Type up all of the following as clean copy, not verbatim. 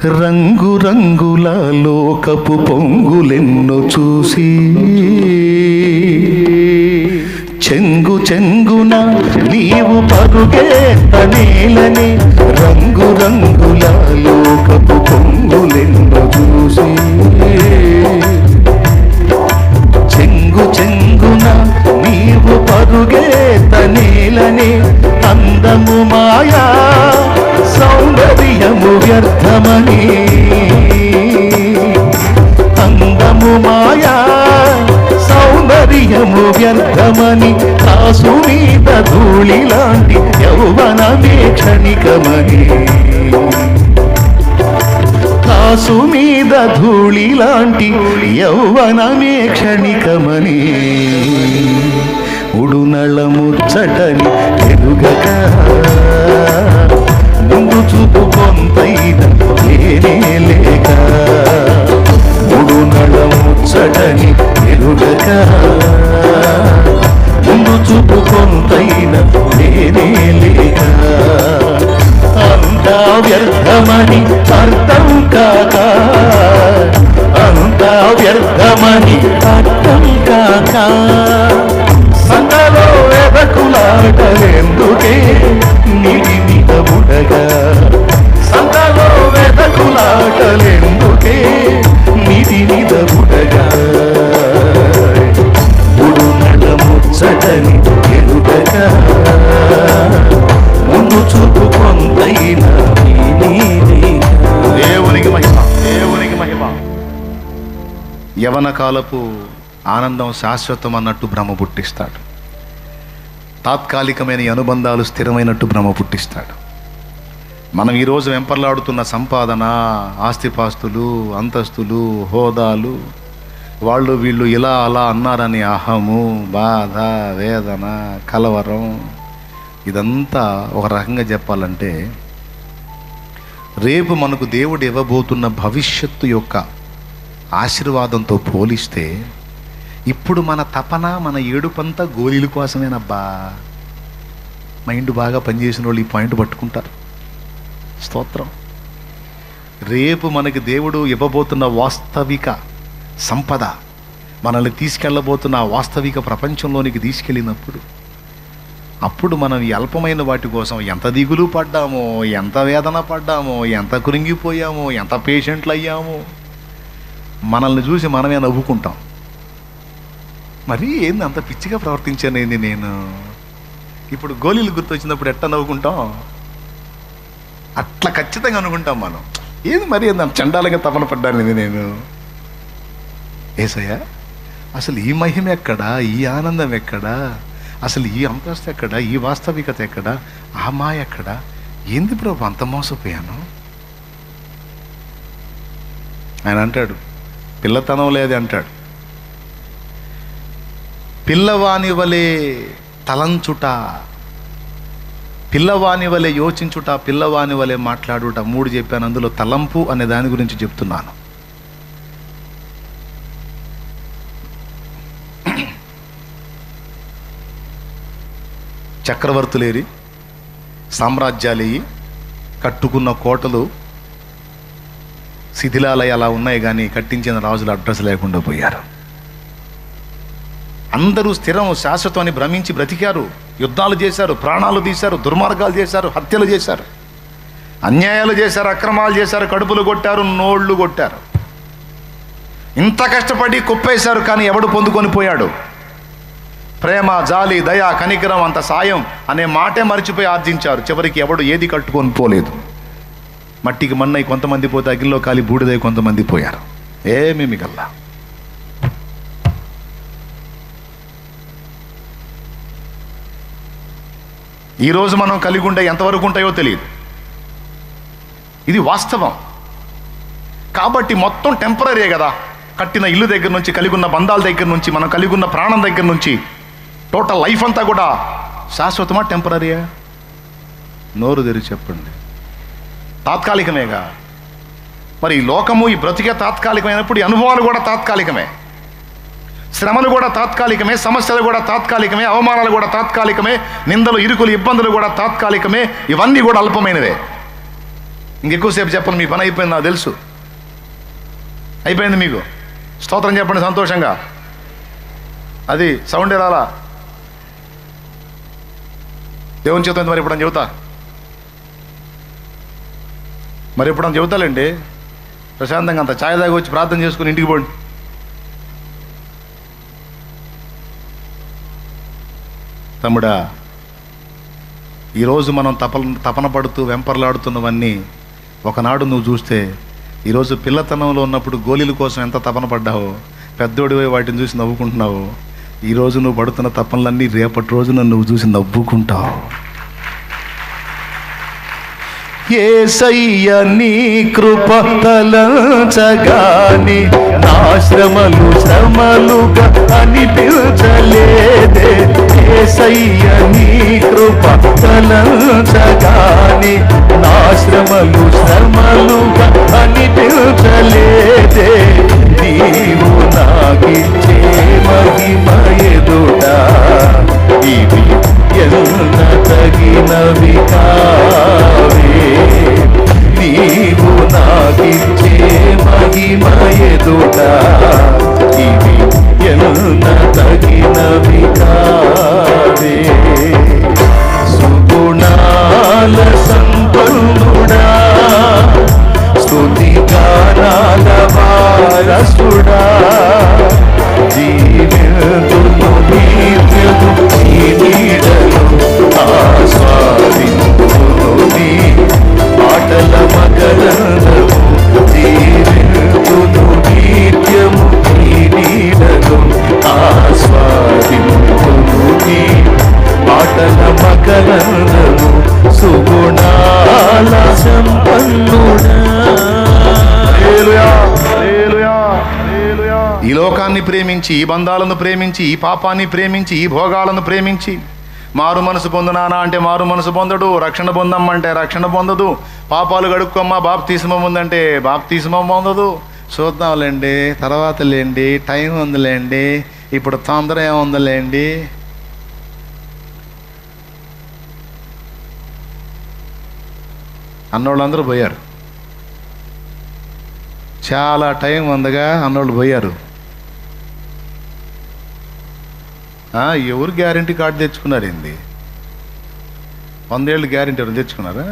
రంగు రంగుల లోకపు పొంగులెన్నో చూసి చెంగు చెంగున నీవు పరుగెత్తనేలని రంగు రంగుల లోకపు పొంగులెన్నో చూసి చెంగు చెంగున నీవు పరుగెత్తనేలని అందము మాయా సౌందర్యము వ్యర్థమని అందము మాయా సౌందర్యము వ్యర్థమని కాసు మీద ధూళి లాంటి యౌవనమే క్షణికమని కాసు మీద ధూళి లాంటి యౌవనమే క్షణికమని ఉడునళముచ్చటని ఎరుగక ముందు చూపు కొంతైన లేనే లేక ఉడునళముచ్చటని ఎరుగక ముందు చూపు కొంతైన లేనే లేక అంతా వ్యర్థమని అర్థం కాక అంతా వ్యర్థమని అర్థం కాక సంగలో వెదకులాటలెందుకే నిడి మీద బుడగా సంగలో వెదకులాటలెందుకే నిడి మీద బుడగా ఉడునళ ముచ్చటని ఎరుగగా ముందు చూపు కొంతైనా దేవునికి మహిమ, దేవునికి మహిమ. యవన కాలపు ఆనందం శాశ్వతం అన్నట్టు భ్రమ పుట్టిస్తాడు. తాత్కాలికమైన అనుబంధాలు స్థిరమైనట్టు భ్రమ పుట్టిస్తాడు. మనం ఈరోజు వెంపర్లాడుతున్న సంపాదన, ఆస్తిపాస్తులు, అంతస్తులు, హోదాలు, వాళ్ళు వీళ్ళు ఇలా అలా అన్నారని అహము, బాధ, వేదన, కలవరం, ఇదంతా ఒక రకంగా చెప్పాలంటే రేపు మనకు దేవుడు ఇవ్వబోతున్న భవిష్యత్తు యొక్క ఆశీర్వాదంతో పోలిస్తే ఇప్పుడు మన తపన, మన ఏడుపంతా గోళీల కోసమేనబ్బా. మైండ్ బాగా పనిచేసిన వాళ్ళు ఈ పాయింట్ పట్టుకుంటారు. స్తోత్రం. రేపు మనకి దేవుడు ఇవ్వబోతున్న వాస్తవిక సంపద, మనల్ని తీసుకెళ్ళబోతున్న వాస్తవిక ప్రపంచంలోనికి తీసుకెళ్ళినప్పుడు అప్పుడు మనం ఈ అల్పమైన వాటి కోసం ఎంత దిగులు పడ్డామో, ఎంత వేదన పడ్డామో, ఎంత కృంగిపోయామో, ఎంత పేషెంట్లు అయ్యామో, మనల్ని చూసి మనమే నవ్వుకుంటాం. మరి ఏంది అంత పిచ్చిగా ప్రవర్తించానేంది నేను? ఇప్పుడు గోళీలు గుర్తొచ్చినప్పుడు ఎట్లా నవ్వుకుంటాం? అట్లా ఖచ్చితంగా అనుకుంటాం మనం. ఏది మరి ఏంది అంత చండాలంగా తపన పడ్డానేది నేను? ఏసయ్యా, అసలు ఈ మహిమ ఎక్కడా, ఈ ఆనందం ఎక్కడా, అసలు ఈ అంతస్తు ఎక్కడా, ఈ వాస్తవికత ఎక్కడా, ఆ మాయ ఎక్కడా? ఏంది ప్రభు అంత మోసపోయాను? ఆయన అంటాడు, పిల్లతనం లేదే అంటాడు. పిల్లవాని వలె తలంచుట, పిల్లవాని వలె యోచించుట, పిల్లవాని వలె మాట్లాడుట, 3 చెప్పాను. అందులో తలంపు అనే దాని గురించి చెప్తున్నాను. చక్రవర్తులేరి, సామ్రాజ్యాలేయి, కట్టుకున్న కోటలు శిథిలాలయ అలా ఉన్నాయి, కానీ కట్టించిన రాజుల అడ్రస్ లేకుండా పోయారు. అందరూ స్థిరం శాశ్వతమని భ్రమించి బ్రతికారు. యుద్ధాలు చేశారు, ప్రాణాలు తీశారు, దుర్మార్గాలు చేశారు, హత్యలు చేశారు, అన్యాయాలు చేశారు, అక్రమాలు చేశారు, కడుపులు కొట్టారు, నోళ్ళు కొట్టారు. ఇంత కష్టపడి కుప్పేశారు, కానీ ఎవడు పొందుకొని పోయాడు? ప్రేమ, జాలి, దయ, కనికరం, అంత సాయం అనే మాటే మర్చిపోయి ఆర్జించారు. చివరికి ఎవడు ఏది కట్టుకొని పోలేదు. మట్టికి మన్నై కొంతమంది పోతే అగ్నిలో కాలి బూడిదై కొంతమంది పోయారు. ఏమీ మిగల్లా. ఈరోజు మనం కలిగి ఉండే ఎంతవరకు ఉంటాయో తెలియదు. ఇది వాస్తవం. కాబట్టి మొత్తం టెంపరీ కదా. కట్టిన ఇల్లు దగ్గర నుంచి, కలిగి ఉన్న బంధాల దగ్గర నుంచి, మనం కలిగి ఉన్న ప్రాణం దగ్గర నుంచి, టోటల్ లైఫ్ అంతా కూడా శాశ్వతమా, టెంపరీయా? నోరు తెరిచి చెప్పండి. తాత్కాలికమేగా. మరి ఈ లోకము, ఈ బ్రతికే తాత్కాలికమైనప్పుడు ఈ అనుభవాలు కూడా తాత్కాలికమే, శ్రమలు కూడా తాత్కాలికమే, సమస్యలు కూడా తాత్కాలికమే, అవమానాలు కూడా తాత్కాలికమే, నిందలు, ఇరుకులు, ఇబ్బందులు కూడా తాత్కాలికమే. ఇవన్నీ కూడా అల్పమైనవే. ఇంకెక్కువసేపు చెప్పను, మీ పని అయిపోయింది, నాకు తెలుసు. అయిపోయింది మీకు. స్తోత్రం చెప్పండి సంతోషంగా. అది సౌండ్ రాలా, దేవుని చేత మరి ఎప్పుడని చెబుతా, మరి ఎప్పుడని చెబుతాలేండి. ప్రశాంతంగా అంత ఛాయ్ దాకా వచ్చి ప్రార్థన చేసుకుని ఇంటికి పోండి. తమ్ముడా, ఈరోజు మనం తపన పడుతూ వెంపర్లాడుతున్నవన్నీ ఒకనాడు నువ్వు చూస్తే, ఈరోజు పిల్లతనంలో ఉన్నప్పుడు గోళీల కోసం ఎంత తపన పడ్డావో, పెద్దోడివై వాటిని చూసి నవ్వుకుంటున్నావు. ఈరోజు నువ్వు పడుతున్న తపనలన్నీ రేపటి రోజున నువ్వు చూసి నవ్వుకుంటావు. యేసయ్య నీ కృప తలంచగాని నా శ్రమలు శ్రమలుగా అనిపించలేదే. యేసయ్య నీ కృప తలంచగాని నా శ్రమలు శ్రమలుగా అనిపించలేదే. నీవు నాకిచ్చే మహిమ ఎదుట ఇవి ఎంత తగినవి కావే. నీవు నాకిచ్చే మహిమ ఎదుట ఇవి ఎంత తగినవి కావే. సుగుణాల సంపన్నుడా, స్తుతి గానాల వారసుడా, జీవితును నిత్యము నీ నీడను ఆస్వాదింతును నీ మాటల మకరందము. జీవితును నిత్యము నీ నీడను ఆస్వాదింతును నీ మాటల మకరందము. సుగుణాల సంపన్నుడా. ఈ లోకాన్ని ప్రేమించి, ఈ బంధాలను ప్రేమించి, ఈ పాపాన్ని ప్రేమించి, ఈ భోగాలను ప్రేమించి మారు మనసు పొందునానా అంటే మారు మనసు పొందడు, రక్షణ పొందమ్మంటే రక్షణ పొందదు, పాపాలు గడుక్కోమ్మా బాప్తిస్మం ఉందంటే బాప్తిస్మం పొందదు. చూద్దాంలేండి, తర్వాత లేండి, టైం ఉందిలేండి, ఇప్పుడు తొందర ఏముందిలేండి. అన్నోళ్ళందరూ పోయారు. చాలా టైం ఉందగా అన్నోళ్ళు పోయారు. ఎవరు గ్యారంటీ కార్డు తెచ్చుకున్నారు? ఏంది 100 ఏళ్ళు గ్యారంటీ ఎవరు తెచ్చుకున్నారా?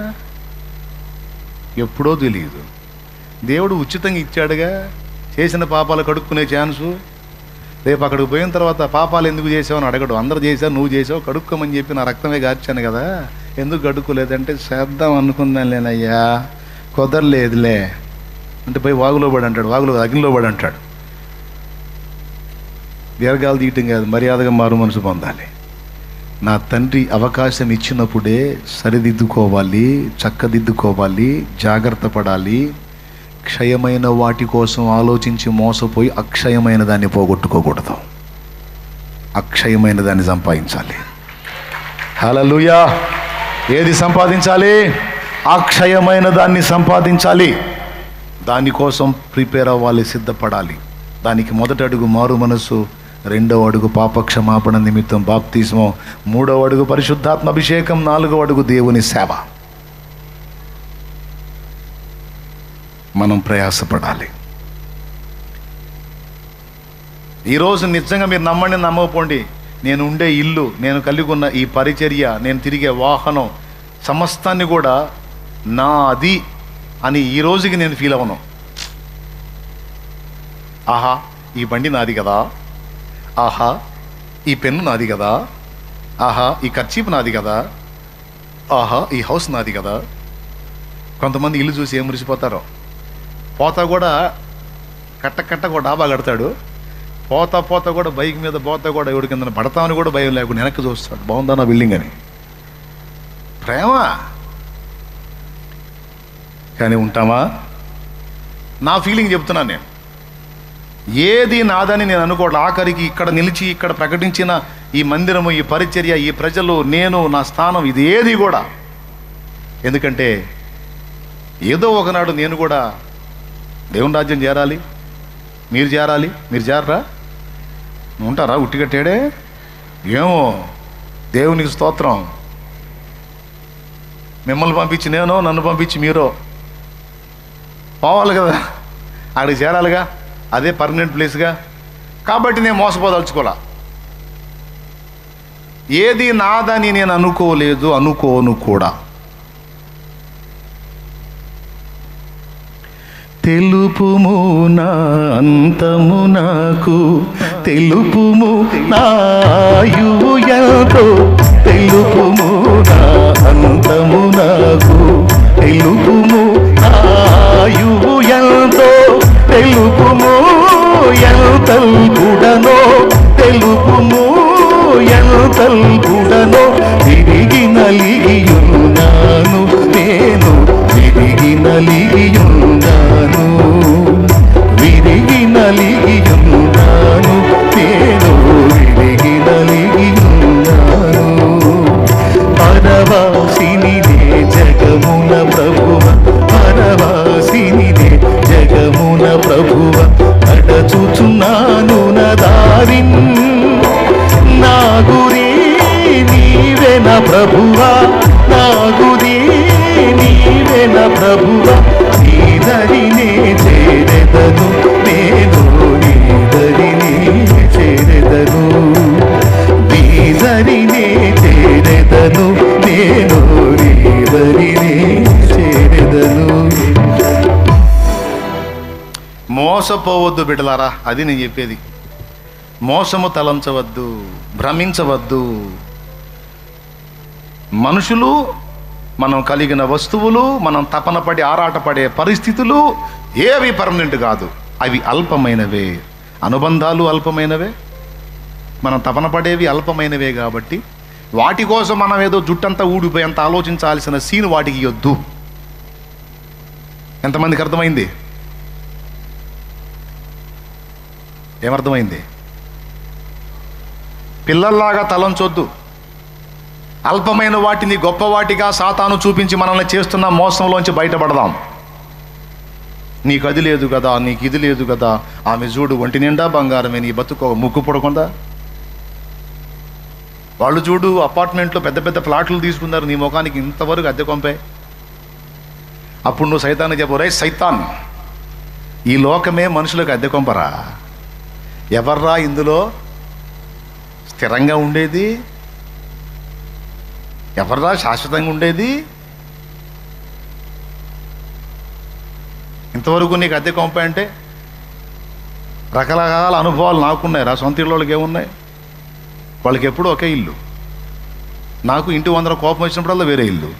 ఎప్పుడో తెలియదు. దేవుడు ఉచితంగా ఇచ్చాడుగా, చేసిన పాపాలు కడుక్కునే ఛాన్సు. రేపు అక్కడికి పోయిన తర్వాత పాపాలు ఎందుకు చేసావు అని అడగడు. అందరు చేశావు, నువ్వు చేసావు, కడుక్కోమని చెప్పి నా రక్తమే గార్చాను కదా, ఎందుకు కడుక్కోలేదంటే చేద్దాం అనుకుందాం లేనయ్యా, కుదరలేదులే అంటే పోయి వాగులో పడి అంటాడు, వాగులో అగ్నిలో పడి అంటాడు. దీర్ఘాలు తీయటం కాదు, మర్యాదగా మారు మనసు పొందాలి. నా తండ్రి అవకాశం ఇచ్చినప్పుడే సరిదిద్దుకోవాలి, చక్కదిద్దుకోవాలి, జాగ్రత్త పడాలి. క్షయమైన వాటి కోసం ఆలోచించి మోసపోయి అక్షయమైన దాన్ని పోగొట్టుకోకూడదు. అక్షయమైన దాన్ని సంపాదించాలి. హల్లెలూయా. ఏది సంపాదించాలి? అక్షయమైన దాన్ని సంపాదించాలి. దానికోసం ప్రిపేర్ అవ్వాలి, సిద్ధపడాలి. దానికి మొదటి అడుగు మారు మనసు, రెండవ అడుగు పాపక్షమాపణ నిమిత్తం బాప్తిస్మం, మూడవ అడుగు పరిశుద్ధాత్మ అభిషేకం, నాలుగవ అడుగు దేవుని సేవ. మనం ప్రయాసపడాలి. ఈరోజు నిజంగా మీరు నమ్మండి, నమ్మకపోండి, నేను ఉండే ఇల్లు, నేను కలిగి ఉన్న ఈ పరిచర్య, నేను తిరిగే వాహనం సమస్తాన్ని కూడా నాది అని ఈ రోజుకి నేను ఫీల్ అవ్వను. ఆహా ఈ బండి నాది కదా, ఆహా ఈ పెన్ను నాది కదా, ఆహా ఈ కర్చీపు నాది కదా, ఆహా ఈ హౌస్ నాది కదా. కొంతమంది ఇల్లు చూసి ఏం మురిసిపోతారో. పోతా కూడా కట్ట కూడా డాబా కడతాడు, పోతా కూడా బైక్ మీద పోతా కూడా ఎవరి కింద పడతామని కూడా భయం లేకుండా వెనక్కి చూస్తాడు, బాగుందా నా బిల్డింగ్ అని. ప్రేమ. కానీ ఉంటామా? నా ఫీలింగ్ చెప్తున్నాను నేను. ఏది నాదని నేను అనుకోవట్లేదు. ఆఖరికి ఇక్కడ నిలిచి ఇక్కడ ప్రకటించిన ఈ మందిరము, ఈ పరిచర్య, ఈ ప్రజలు, నేను, నా స్థానం, ఇది ఏది కూడా. ఎందుకంటే ఏదో ఒకనాడు నేను కూడా దేవుని రాజ్యం చేరాలి, మీరు చేరాలి. మీరు చేరరా? ఉంటారా ఉట్టిగట్టేడే? ఏమో, దేవునికి స్తోత్రం. మిమ్మల్ని పంపించి నేనో, నన్ను పంపించి మీరో పోవాలి కదా, అక్కడికి చేరాలిగా, అదే పర్మనెంట్ ప్లేస్గా. కాబట్టి నేను మోసపోదలుచుకోలే. ఏది నాదని నేను అనుకోలేదు, అనుకోను కూడా. తెలుపుము నా అంతము నాకు, తెలుపుము నా ఆయువు ఎంతో, తెలుపుము నా అంతము నాకు, తెలుపుము నా ఆయువు ఎంతో, తెలుపుము ఎంతల్పుడనో, తెలుపుము ఎంతల్పుడనో, తిరిగి నలిగియున్నాను నేను, విరిగి నలిగియున్నాను, విరిగి నలిగియున్నాను నేను, విరిగి నలిగియున్నాను. పరవాసినిదే జగమున ప్రభువ, పరవాసినిదే జగమున ప్రభువ, నడచుచున్నాను నా దారిన్, నా గురి నీవెన ప్రభువా, నా గురి నీవెన ప్రభువా, నీదరినే చేరెదను నేను, నీదరినే చేరెదను, నీదరినే చేరెదను నేను, నీదరినే చేరెదను. మోసపోవద్దు బిడ్డలారా, అది నేను చెప్పేది. మోసము తలంచవద్దు, భ్రమించవద్దు. మనుషులు, మనం కలిగిన వస్తువులు, మనం తపన పడి ఆరాటపడే పరిస్థితులు ఏవి పర్మనెంట్ కాదు, అవి అల్పమైనవే. అనుబంధాలు అల్పమైనవే, మనం తపన పడేవి అల్పమైనవే. కాబట్టి వాటి కోసం మనం ఏదో జుట్టంతా ఊడిపోయేంత ఆలోచించాల్సిన సీన్ వాటికి ఇవ్వద్దు. ఎంతమందికి అర్థమైంది? ఏమర్థమైంది? పిల్లల్లాగా తలంచొద్దు. అల్పమైన వాటిని గొప్పవాటిగా సాతాను చూపించి మనల్ని చేస్తున్న మోసంలోంచి బయటపడదాం. నీకు అది లేదు కదా, నీకు ఇది లేదు కదా, ఆమె చూడు ఒంటి నిండా బంగారమే, నీ బతుకు ముక్కు పొడకుండా. వాళ్ళు చూడు అపార్ట్మెంట్లో పెద్ద పెద్ద ఫ్లాట్లు తీసుకున్నారు, నీ ముఖానికి ఇంతవరకు అద్దె కొంపే. అప్పుడు నువ్వు సైతాన్ని చెప్పు, రే సైతాన్, ఈ లోకమే మనుషులకు అద్దె కొంపరా, ఎవర్రా ఇందులో స్థిరంగా ఉండేది, ఎవర్రా శాశ్వతంగా ఉండేది? ఇంతవరకు నీకు అద్దె కొంప అంటే రకరకాల అనుభవాలు నాకున్నాయి. రా సొంత ఇళ్ళ వాళ్ళకి ఏమున్నాయి? వాళ్ళకి ఎప్పుడూ ఒకే ఇల్లు. నాకు ఇంటి వందర కోపం వచ్చినప్పుడల్లా వేరే ఇల్లు,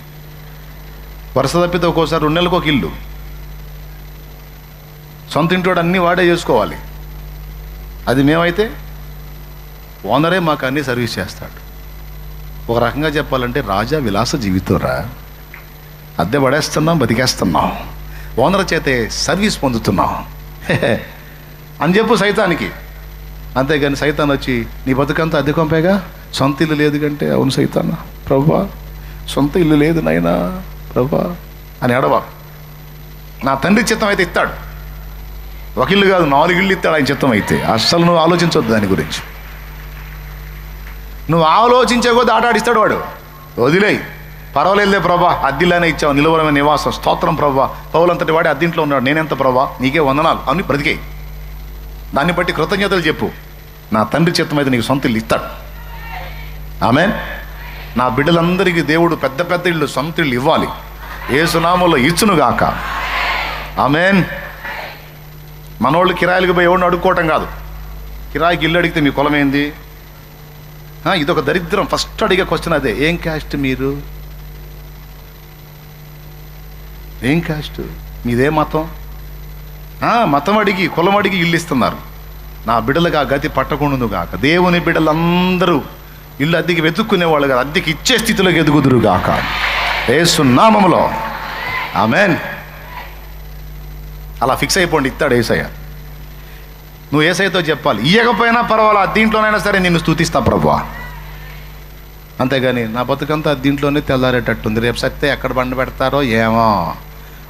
వరుస తప్పితే ఒక్కోసారి 2 నెలలకు ఒక ఇల్లు. సొంత ఇంటి అన్నీ వాడే చేసుకోవాలి. అది మేమైతే ఓనరే మాకు అన్నీ సర్వీస్ చేస్తాడు. ఒక రకంగా చెప్పాలంటే రాజా విలాస జీవితంరా. అద్దె పడేస్తున్నాం, బతికేస్తున్నాం, ఓనర్ చేతే సర్వీస్ పొందుతున్నాం అని చెప్పు సైతానికి. అంతేగాని సైతాన్ వచ్చి నీ బతుకంతా అద్దె కొంపేగా, సొంత ఇల్లు లేదు కంటే, అవును సైతాన్ ప్రభువా సొంత ఇల్లు లేదు నాయనా ప్రభువా అని అడవా. నా తండ్రి చిత్తం అయితే ఇస్తాడు, ఒక ఇల్లు కాదు 4 ఇళ్ళు ఇస్తాడు ఆయన చిత్తం అయితే. అస్సలు నువ్వు ఆలోచించవద్దు దాని గురించి. నువ్వు ఆలోచించే కొద్ది ఆటాడిస్తాడు వాడు. వదిలేయి, పర్వాలేదులే ప్రభా, అద్దిల్లానే ఇచ్చావు, నిలవరమైన నివాసం, స్తోత్రం ప్రభా, పౌలంతటి వాడి అద్దింట్లో ఉన్నాడు, నేనెంత ప్రభా, నీకే వందనాలు అని బ్రతికేయి. దాన్ని బట్టి కృతజ్ఞతలు చెప్పు. నా తండ్రి చిత్తం అయితే నీకు సొంత ఇల్లు ఇస్తాడు. ఆమేన్. నా బిడ్డలందరికీ దేవుడు పెద్ద పెద్ద ఇళ్ళు, సొంత ఇళ్ళు ఇవ్వాలి. యేసు నామములో ఇచ్చునుగాక. ఆమేన్. మనోళ్ళు కిరాయిలకు పోయి ఎవరిని అడుక్కోవటం కాదు. కిరాయికి ఇల్లు అడిగితే మీ కులం ఏంది? ఇదొక దరిద్రం. ఫస్ట్ అడిగే క్వశ్చన్ అదే, ఏం క్యాస్ట్ మీరు, ఏం క్యాస్ట్, మీదే మతం. మతం అడిగి కులం అడిగి ఇల్లు ఇస్తున్నారు. నా బిడ్డలకు ఆ గతి పట్టకుండును గాక. దేవుని బిడ్డలందరూ ఇల్లు అద్దెకి వెతుక్కునేవాళ్ళు కాదు, అద్దెకి ఇచ్చే స్థితిలోకి ఎదుగుదురు గాక యేసు నామములో. ఆమేన్. అలా ఫిక్స్ అయిపోండి, ఇస్తాడు యేసయ్య. నువ్వు యేసయ్యతో చెప్పాలి, ఇయ్యకపోయినా పర్వాలా, దీంట్లోనైనా సరే నిన్ను స్తుతిస్తా ప్రభువా. అంతేగాని నా బతుకంతా దీంట్లోనే తెల్లారేటట్టుంది, రేపు సత్తే ఎక్కడ బండ పెడతారో ఏమో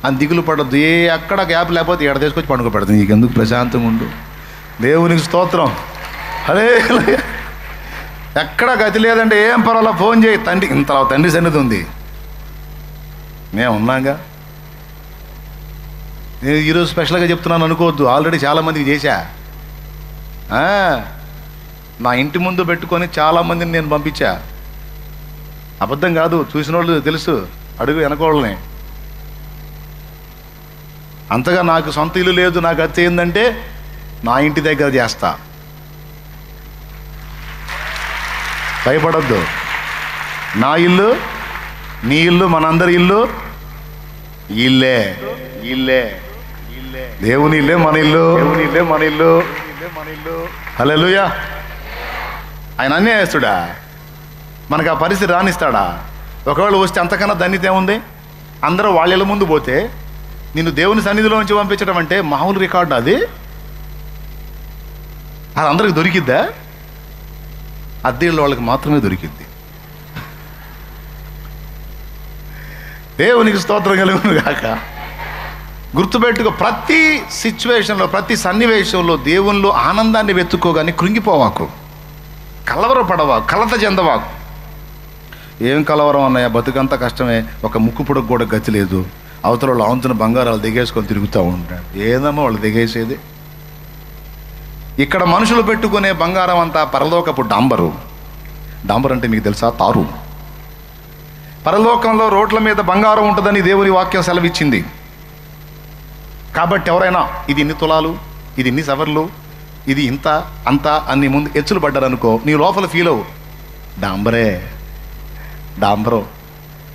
అని దిగులు పడద్దు. ఎక్కడ గ్యాప్ లేకపోతే ఎక్కడ తీసుకొచ్చి పండుగ పెడుతుంది. నీకెందుకు, ప్రశాంతంగా ఉండు. దేవునికి స్తోత్రం. అదే ఎక్కడ గతి లేదంటే ఏం పర్వాలా, ఫోన్ చేయి, తండ్రి ఇంత తండ్రి సన్నిధి ఉంది, మేము ఉన్నాగా. నేను ఈరోజు స్పెషల్గా చెప్తున్నాను అనుకోవద్దు, ఆల్రెడీ చాలామందికి చేశా. నా ఇంటి ముందు పెట్టుకొని చాలామందిని నేను పంపించా. అబద్ధం కాదు, చూసిన వాళ్ళు తెలుసు, అడుగు వెనకోళ్ళని. అంతగా నాకు సొంత ఇల్లు లేదు, నాకు అత్త ఏంటంటే నా ఇంటి దగ్గర చేస్తా. భయపడొద్దు. నా ఇల్లు, నీ ఇల్లు, మనందరి ఇల్లు ఇల్లే. ఇల్లే దేవుని ఇల్లే మన ఇల్లు. దేవుని ఇల్లే మన ఇల్లు. హల్లెలూయా. ఆయన అన్నీ వేస్తుడా, మనకు ఆ పరిస్థితి రానిస్తాడా? ఒకవేళ వస్తే అంతకన్నా ధన్యత ఏముంది? అందరూ వాళ్ళ ఇళ్ళ ముందు పోతే నిన్ను దేవుని సన్నిధిలో నుంచి పంపించడం అంటే మామూలు రికార్డు అది. అది అందరికి దొరికిద్దా? అద్దెళ్ళ వాళ్ళకి మాత్రమే దొరికిద్ది. దేవునికి స్తోత్రం కలుగును గాక. గుర్తుపెట్టుకో, ప్రతి సిచ్యువేషన్లో, ప్రతి సన్నివేశంలో దేవునిలో ఆనందాన్ని వెతుక్కోగాని కృంగిపోవాకు, కలవరపడవా, కలత చెందవాకు. ఏం కలవరం అన్నయ్య, బతుకంతా కష్టమే, ఒక ముక్కు పొడకు కూడా గతి లేదు, అవతల వాళ్ళు ఆంతున్న బంగారాలు దిగేసుకొని తిరుగుతూ ఉంటాడు. ఏదమ్మా వాళ్ళు దిగేసేది? ఇక్కడ మనుషులు పెట్టుకునే బంగారం అంతా పరలోకపు డాంబరు. డాంబర్ అంటే మీకు తెలుసా? తారు. పరలోకంలో రోడ్ల మీద బంగారం ఉంటుందని దేవుని వాక్యం సెలవిచ్చింది. కాబట్టి ఎవరైనా ఇది ఇన్ని తులాలు, ఇది ఇన్ని సవర్లు, ఇది ఇంత అంత అన్ని ముందు ఎచ్చులు పడ్డారనుకో, నీ లోపల ఫీల్ అవు, డాంబరే, డాంబరు,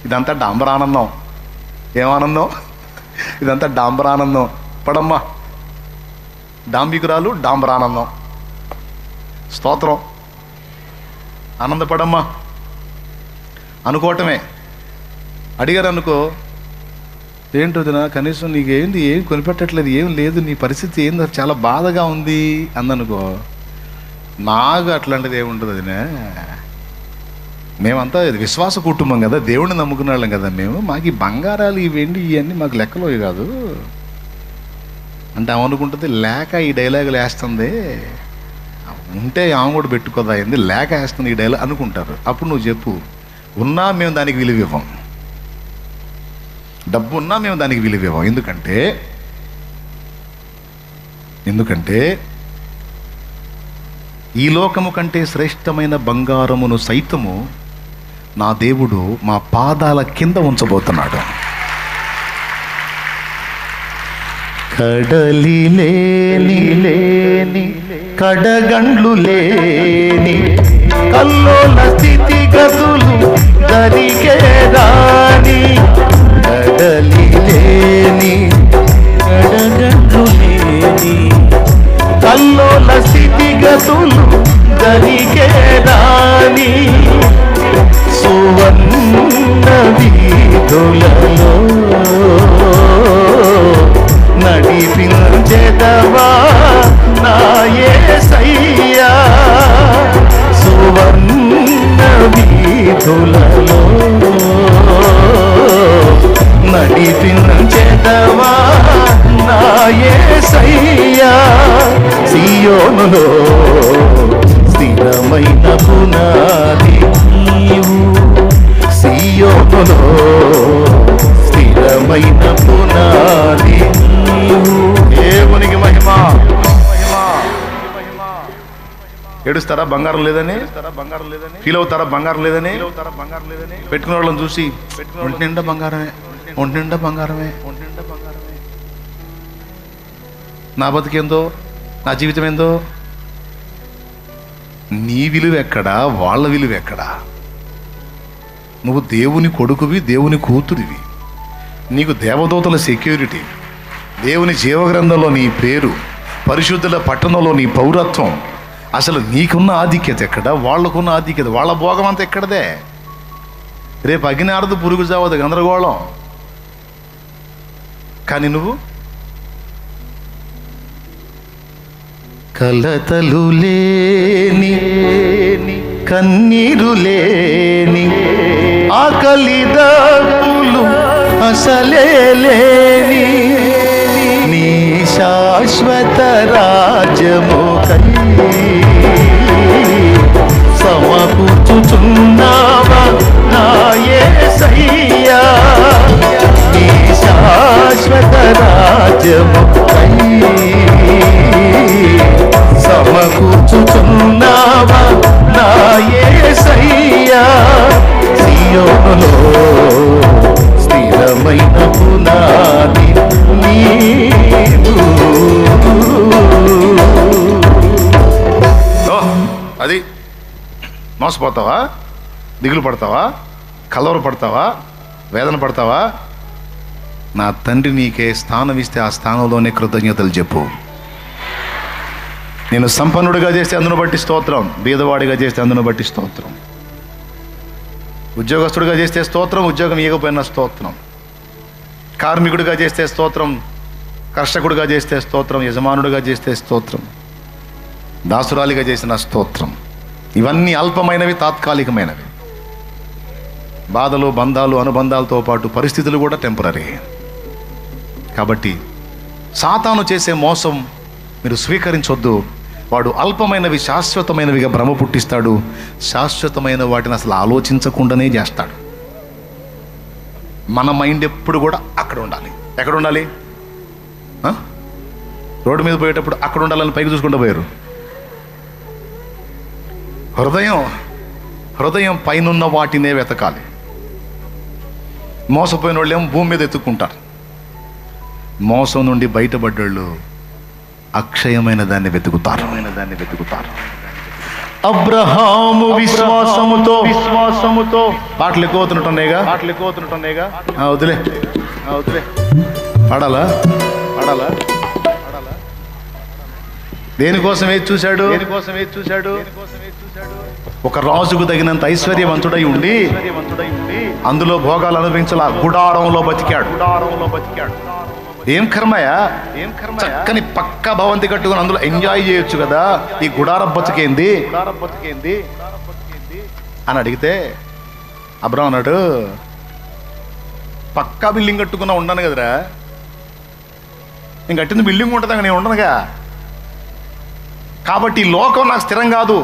ఇదంతా డాంబరానందం. ఏమానందం? ఇదంతా డాంబరానందం. పడమ్మా, డాంబికురాలు డాంబరానందం. స్తోత్రం. ఆనందపడమ్మా అనుకోవటమే. అడిగారు అనుకో, ఏంటోదినా కనీసం నీకేంది, ఏం కొనిపెట్టట్లేదు, ఏం లేదు, నీ పరిస్థితి ఏందో చాలా బాధగా ఉంది అందనుకో, నాకు అట్లాంటిది ఏముంటుంది అదినే. మేమంతా విశ్వాస కుటుంబం కదా, దేవుడిని నమ్ముకునే వాళ్ళం కదా మేము, మాకు ఈ బంగారాలు, ఈ వెండి, ఇవన్నీ మాకు లెక్కలో కాదు అంటే అనుకుంటుంది. లేక ఈ డైలాగులు వేస్తుంది, ఉంటే ఆమె కూడా పెట్టుకోదా ఏంది, లేక వేస్తుంది ఈ డైలాగ్ అనుకుంటారు. అప్పుడు నువ్వు చెప్పు, ఉన్నా మేము దానికి విలువ ఇవ్వం, డబ్బు ఉన్నా మేము దానికి విలువ ఇవ్వం. ఎందుకంటే ఈ లోకము కంటే శ్రేష్టమైన బంగారమును సైతము నా దేవుడు మా పాదాల కింద ఉంచబోతున్నాడు. కడలి లేని కడగండ్లు లేని కల్లోల స్థితి గతులు జరిగేదాని, కడలి లేని కడగండ్లు లేని కల్లోల స్థితి గతులు జరిగేదాని, సువర్ణ వీధులలో నడిపించెదవా నా యేసయ్యా, సువర్ణ వీధులలో నడిపించెదవా నా యేసయ్యా, సియోనులో స్థిరమైన పునాది నీవు, సియోనులో స్థిరమైన పునాది నీవు. దేవునికి మహిమ. ఏడుస్తారా బంగారం లేదని? ఫీల్ అవుతారా బంగారం లేదని? పెట్టుకునే వాళ్ళని చూసి ఒంటి నిండా బంగారమే, ఒంటి నిండా బంగారమే, ఒంటి నిండా బంగారమే. నా బతుకేందో, నా జీవితం ఏందో, నీ విలువ ఎక్కడా, వాళ్ళ విలువ ఎక్కడా? నువ్వు దేవుని కొడుకువి, దేవుని కూతురివి, నీకు దేవదూతల సెక్యూరిటీ, దేవుని జీవగ్రంథంలో నీ పేరు, పరిశుద్ధుల పట్టణంలో నీ పౌరత్వం. అసలు నీకున్న ఆధిక్యత ఎక్కడ, వాళ్ళకున్న ఆధిక్యత, వాళ్ళ భోగం అంతా ఎక్కడదే. రేపు అగ్ని ఆరదు, పురుగు చావదు, గందరగోళం. కానీ నువ్వు కలతలు లేని, కన్నీరు లేని, ఆకలి దప్పులు అసలే లేని, నీ శాశ్వత రాజ్యము కై సమకూర్చుచున్నావా నా యేసయ్యా, నీ శాశ్వత రాజ్యము రాజ్యముకై సమకూర్చుచున్నావా నా యేసయ్యా. సియోనులో స్థిరమైన పునాది నీవు. అది మోసపోతావా, దిగులు పడతావా, కలవర పడతావా, వేదన పడతావా? నా తండ్రి నీకే స్థానం ఇస్తే ఆ స్థానంలోనే కృతజ్ఞతలు చెప్పు. నేను సంపన్నుడిగా చేస్తే అందును బట్టి స్తోత్రం, బీదవాడిగా చేస్తే అందును బట్టి స్తోత్రం, ఉద్యోగస్తుడిగా చేస్తే స్తోత్రం, ఉద్యోగం ఇవ్వకపోయినా స్తోత్రం, కార్మికుడిగా చేస్తే స్తోత్రం, కర్షకుడిగా చేస్తే స్తోత్రం, యజమానుడిగా చేస్తే స్తోత్రం, దాసురాలిగా చేసిన స్తోత్రం. ఇవన్నీ అల్పమైనవి, తాత్కాలికమైనవి. బాధలు, బంధాలు, అనుబంధాలతో పాటు పరిస్థితులు కూడా టెంపరీ. కాబట్టి సాతాను చేసే మోసం మీరు స్వీకరించొద్దు. వాడు అల్పమైనవి శాశ్వతమైనవిగా భ్రమ పుట్టిస్తాడు. శాశ్వతమైన వాటిని అసలు ఆలోచించకుండానే చేస్తాడు. మన మైండ్ ఎప్పుడు కూడా అక్కడ ఉండాలి. ఎక్కడ ఉండాలి? రోడ్డు మీద పోయేటప్పుడు అక్కడ ఉండాలని పైకి చూసుకుంటూ పోయారు. హృదయం పైనున్న వాటినే వెతకాలి. మోసపోయిన వాళ్ళు ఏమో భూమి మీద ఎత్తుక్కుంటారు. మోసం నుండి బయటపడ్డాళ్ళు అక్షయమైన దాన్ని వెతుకుతారు. అబ్రహాము విశ్వాసముతో పాటలు ఎక్కువవుతుంటాయిగా. వదిలే పాడాలా? దేనికోసం ఏది చూశాడు? ఒక రాజుకు తగినంత ఐశ్వర్యవంతుడై ఉండి అందులో భోగాలు అనుభవించాల గుడారంలో బతికాడు. ఏం కర్మయా? చక్కని పక్క భవంతి కట్టుకుని అందులో ఎంజాయ్ చేయొచ్చు కదా, ఈ గుడారం బతికేంది అని అడిగితే అబ్రహాం అన్నాడు, పక్కా బిల్డింగ్ కట్టుకున్నా ఉండను కదరా, నేను కట్టింది బిల్డింగ్ ఉంటుందా, నేను ఉండనుగా. కాబట్టి ఈ లోకం నాకు స్థిరం కాదు,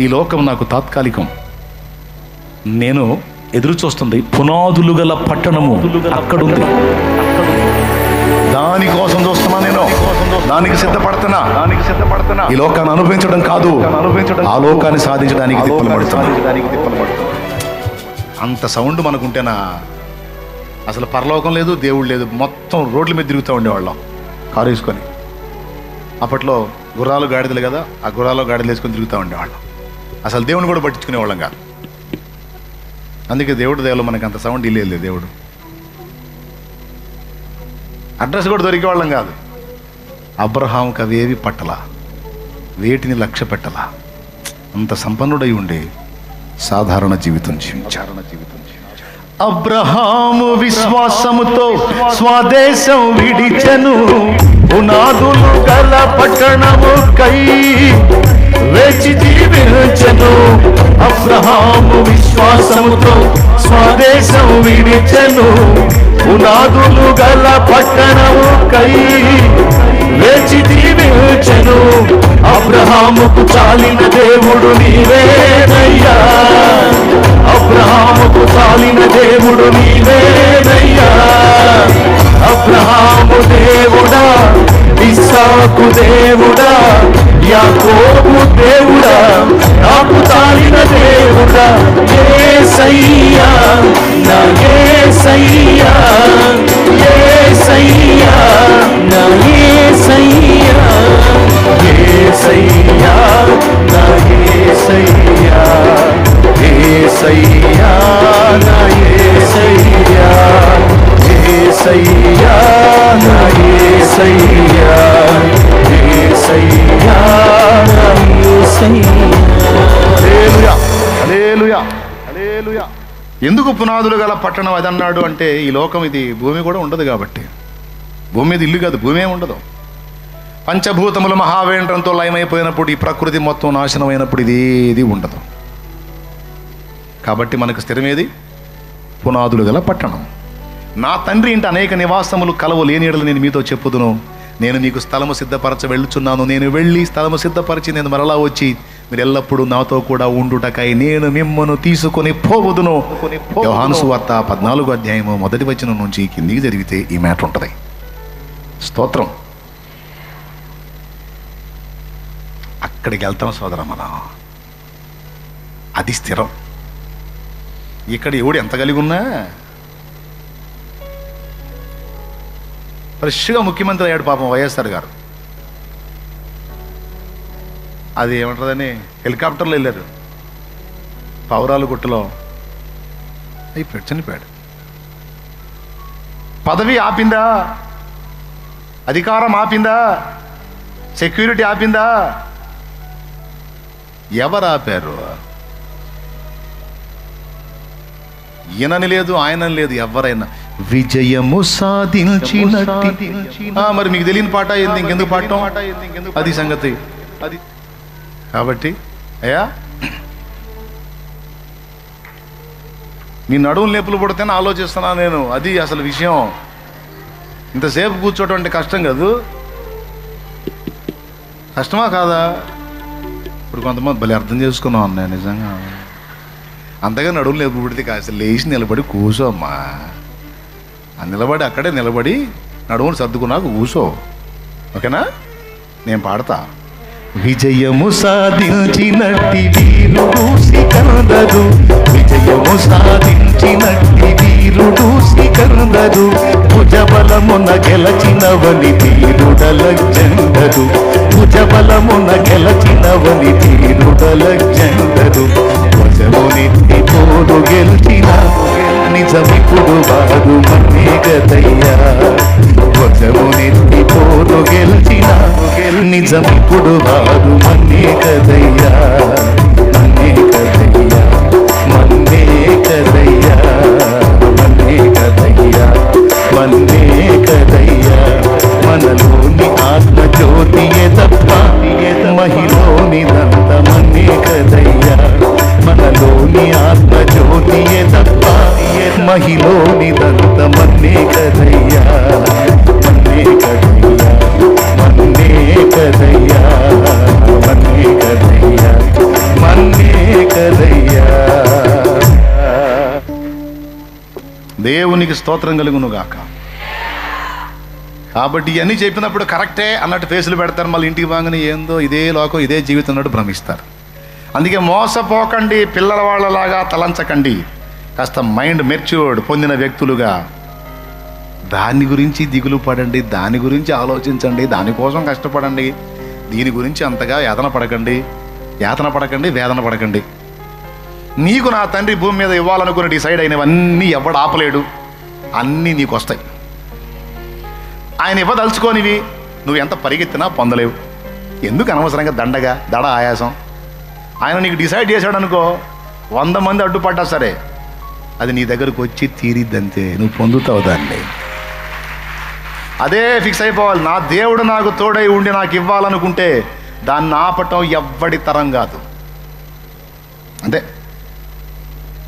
ఈ లోకం నాకు తాత్కాలికం. నేను ఎదురు చూస్తుంది పునాదులు గల పట్టణము అక్కడుంది. దానికోసం చూస్తున్నా, నేను దానికి సిద్ధపడుతున్నా. ఈ లోకాన్ని అనుభవించడం కాదు, ఆ లోకాన్ని సాధించడానికి తిప్పలు పడుతున్నా. అంత సౌండ్ మనకుంటేనా అసలు పరలోకం లేదు, దేవుడు లేదు, మొత్తం రోడ్ల మీద తిరుగుతూ ఉండేవాళ్ళం కారు వేసుకొని. అప్పట్లో గుర్రాలు గాడిదలు కదా, ఆ గుర్రాలు గాడిదలు వేసుకొని తిరుగుతూ ఉండేవాళ్ళం. అసలు దేవుని కూడా పట్టించుకునేవాళ్ళం కాదు. అందుకే దేవుడు దేవుడు మనకి అంత సౌండ్ ఇల్లేదు. దేవుడు అడ్రస్ కూడా దొరికేవాళ్ళం కాదు. అబ్రహాంకి అవేవి పట్టలా, వేటిని లక్ష్య పెట్టలా. అంత సంపన్నుడై ఉండి సాధారణ జీవితం జీవించారు. అబ్రహాము విశ్వాసముతో స్వదేశం విడిచెను, పునాదులు గల పట్టణముకై వేచి జీవించెను. అబ్రహాము విశ్వాసముతో స్వదేశం విడిచెను, పునాదులు గల పట్టణముకై వేచి జీవించెను. అబ్రహాముకు చాలిన దేవుడు నీవేనయ్యా, అబ్రహాముకు చాలిన దేవుడు నీవేనయ్యా. అబ్రహాము దేవుడా, ఇస్సాకు దేవుడా, యాకోబు దేవుడా, నాకు చాలిన దేవుడా, యేసయ్యా, నా యేసయ్యా, యేసయ్యా, నా యేసయ్యా, యేసయ్యా, నా యేసయ్యా, యేసయ్యా, నా యేసయ్యా, యేసయ్యా, నా యేసయ్యా, యేసయ్యా, నా యేసయ్యా. హల్లెలూయా, హల్లెలూయా. ఎందుకు పునాదులు గల పట్టణం అది అన్నాడు అంటే, ఈ లోకం ఇది భూమి కూడా ఉండదు కాబట్టి. భూమి మీద ఇల్లు కాదు, భూమి ఏమి ఉండదు. పంచభూతములు మహావేంద్రంతో లయమైపోయినప్పుడు, ఈ ప్రకృతి మొత్తం నాశనం అయినప్పుడు ఇదేది ఉండదు. కాబట్టి మనకు స్థిరమేది? పునాదులు గల పట్టణం. నా తండ్రి ఇంట అనేక నివాసములు కలవు, లేని యెడల నేను మీతో చెప్పుదును. నేను మీకు స్థలము సిద్ధపరచ వెళ్ళుచున్నాను. నేను వెళ్ళి స్థలము సిద్ధపరిచి నేను మరలా వచ్చి మీరు ఎల్లప్పుడూ నాతో కూడా ఉండుటకై నేను మిమ్మను తీసుకొని పోవుదును. యోహాను సువార్త 14వ అధ్యాయము 1వ వచనం నుంచి కిందికి జరిగితే ఈ మ్యాటర్ ఉంటుంది. స్తోత్రం. అక్కడికి వెళ్తాం సోదర మనం. అది స్థిరం. ఇక్కడ ఎవడు ఎంత కలిగి ఉన్నా ఫ్రెష్గా ముఖ్యమంత్రి అయ్యాడు పాపం వైఎస్ఆర్ గారు. అది ఏమంటుందని హెలికాప్టర్లో వెళ్ళారు, పౌరాలు గుట్టలో అయిపోయాడు, చనిపోయాడు. పదవి ఆపిందా, అధికారం ఆపిందా, సెక్యూరిటీ ఆపిందా? ఎవరు ఆపారు? ఈయనని లేదు, ఆయనని లేదు, ఎవరైనా విజయము సాధించినట్టి. మరి మీకు తెలియని పాట ఏంది, ఇంకెందుకు పాడటం? అది సంగతి. అది కాబట్టి అయ్యా, నీ నడుము లేపులు పుడితేనే ఆలోచిస్తున్నా నేను. అది అసలు విషయం. ఇంతసేపు కూర్చోవటం అంటే కష్టం కాదు, కష్టమా కాదా? ఇప్పుడు కొంతమంది భలే అర్థం చేసుకున్నాం అన్నా, నిజంగా అంతగా నడుము లేపు పుడితే కాస్త లేచి నిలబడి కూర్చోమ్మా. నిలబడి అక్కడే నిలబడి నడుములు సర్దుకున్నాక కూర్చో, ఓకేనా? నేను పాడతా. విజయము సాధించినట్టి వీరుడు సికందరు, విజయము సాధించినట్టి వీరుడు సికందరు, భుజబలమున గెలచినవని వీరుడలెగ్జండరు, భుజబలమున గెలచినవని వీరుడలెగ్జండరు, వశమునెత్తి పోరు గెలిచిన నిజమిప్పుడు వాడు మన్నే గదయ్యా, వశమునెత్తి పోరు గెలిచిన నిజమిప్పుడు వాడు మన్నే కదయ్యా, మన్నే కదయ్యా, మన్నే కదయ్యా, మన్నే కదయ్యా, మన్నే కదయ్యా. మనలోని ఆత్మజ్యోతియే తప్ప మహిలోనిదంత మన్నే కదయ్యా, మనలోని ఆత్మజ్యోతియే తప్ప మహిలోనిదంత మన్నే కదయ్యా, మన్నే కదయ్యా, మన్నే కదయ్యా, మన్నే కదయ్యా, మన్నే కదయ్యా. దేవునికి స్తోత్రం కలుగునుగాక. కాబట్టి ఇవన్నీ చెప్పినప్పుడు కరెక్టే అన్నట్టు ఫేసులు పెడతారు, మళ్ళీ ఇంటికి బాగానే ఏందో ఇదే లోకం ఇదే జీవితం అన్నట్టు భ్రమిస్తారు. అందుకే మోసపోకండి, పిల్లల వాళ్ళలాగా తలంచకండి. కాస్త మైండ్ మెచ్యూర్డ్ పొందిన వ్యక్తులుగా దాని గురించి దిగులు పడండి, దాని గురించి ఆలోచించండి, దానికోసం కష్టపడండి. దీని గురించి అంతగా యాతన పడకండి, వేదన పడకండి. నీకు నా తండ్రి భూమి మీద ఇవ్వాలనుకుని డిసైడ్ అయినవన్నీ ఎవడు ఆపలేడు, అన్నీ నీకు వస్తాయి. ఆయన ఇవ్వదలుచుకోనివి నువ్వు ఎంత పరిగెత్తినా పొందలేవు. ఎందుకు అనవసరంగా దడ ఆయాసం? ఆయన నీకు డిసైడ్ చేశాడు అనుకో, 100 మంది అడ్డుపడ్డా సరే అది నీ దగ్గరకు వచ్చి తీరిద్దంతే, నువ్వు పొందుతావు దాన్ని. అదే ఫిక్స్ అయిపోవాలి. నా దేవుడు నాకు తోడై ఉండి నాకు ఇవ్వాలనుకుంటే దాన్ని ఆపటం ఎవ్వడి తరం కాదు. అంతే.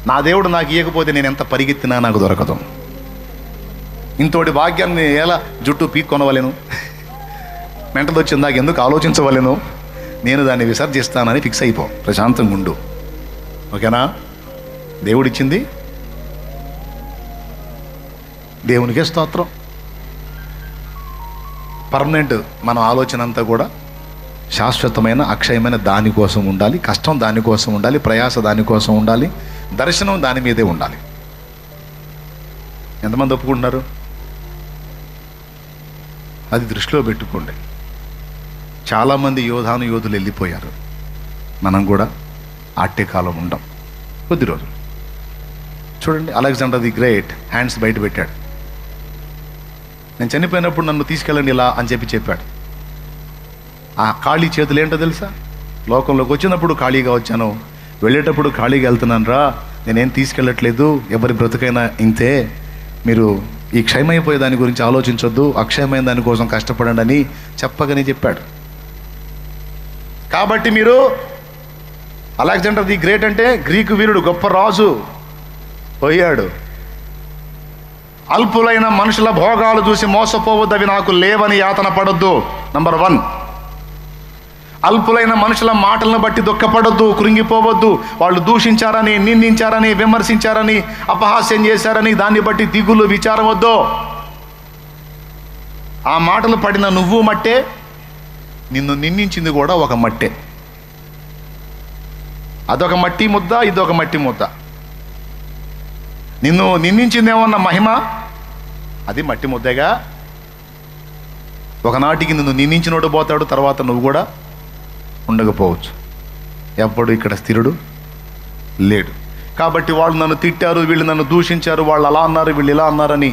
నా దేవుడు నాకు ఇవ్వకపోతే నేను ఎంత పరిగెత్తినా నాకు దొరకదు. ఇంతోటి భాగ్యాన్ని ఎలా జుట్టు పీక్కొనవలేను, మెంటదొచ్చింది నాకు ఎందుకు ఆలోచించవలేను, నేను దాన్ని విసర్జిస్తానని ఫిక్స్ అయిపో, ప్రశాంతంగా ఉండు, ఓకేనా? దేవుడిచ్చింది దేవునికే స్తోత్రం. పర్మనెంట్ మన ఆలోచన అంతా కూడా శాశ్వతమైన అక్షయమైన దానికోసం ఉండాలి, కష్టం దానికోసం ఉండాలి, ప్రయాస దానికోసం ఉండాలి, దర్శనం దాని మీదే ఉండాలి. ఎంతమంది ఒప్పుకుంటున్నారు? అది దృష్టిలో పెట్టుకోండి. చాలామంది యోధులు వెళ్ళిపోయారు, మనం కూడా ఆటే కాలం ఉండం కొద్ది రోజులు. చూడండి, అలెగ్జాండర్ ది గ్రేట్ హ్యాండ్స్ బయట పెట్టాడు. నేను చనిపోయినప్పుడు నన్ను తీసుకెళ్ళండి ఇలా అని చెప్పాడు. ఆ ఖాళీ చేతులు ఏంటో తెలుసా? లోకంలోకి వచ్చినప్పుడు ఖాళీగా వచ్చాను, వెళ్ళేటప్పుడు ఖాళీగా వెళ్తున్నాను రా, నేనేం తీసుకెళ్ళట్లేదు, ఎవరి బ్రతుకైనా ఇంతే, మీరు ఈ క్షయమైపోయే దాని గురించి ఆలోచించొద్దు, అక్షయమైన దానికోసం కష్టపడండి అని చెప్పగానే చెప్పాడు. కాబట్టి మీరు అలెగ్జాండర్ ది గ్రేట్ అంటే గ్రీకు వీరుడు, గొప్ప రాజు పోయాడు. అల్పులైన మనుషుల భోగాలు చూసి మోసపోవద్దు, అవి నాకు లేవని యాతన పడొద్దు. నంబర్ 1. అల్పులైన మనుషుల మాటలను బట్టి దుఃఖపడొద్దు, కృంగిపోవద్దు. వాళ్ళు దూషించారని, నిందించారని, విమర్శించారని, అపహాస్యం చేశారని దాన్ని బట్టి దిగులు విచారం వద్దు. ఆ మాటలు పడిన నువ్వు మట్టే, నిన్ను నిందించింది కూడా ఒక మట్టే. అదొక మట్టి ముద్ద, ఇదొక మట్టి ముద్ద. నిన్ను నిందించిందేమన్న మహిమ, అది మట్టి ముద్దగా. ఒకనాటికి నిన్ను నిందించినోడు పోతాడు, తర్వాత నువ్వు కూడా ఉండకపోవచ్చు. ఎప్పుడు ఇక్కడ స్థిరుడు లేడు. కాబట్టి వాళ్ళు నన్ను తిట్టారు, వీళ్ళు నన్ను దూషించారు, వాళ్ళు అలా అన్నారు, వీళ్ళు ఇలా అన్నారని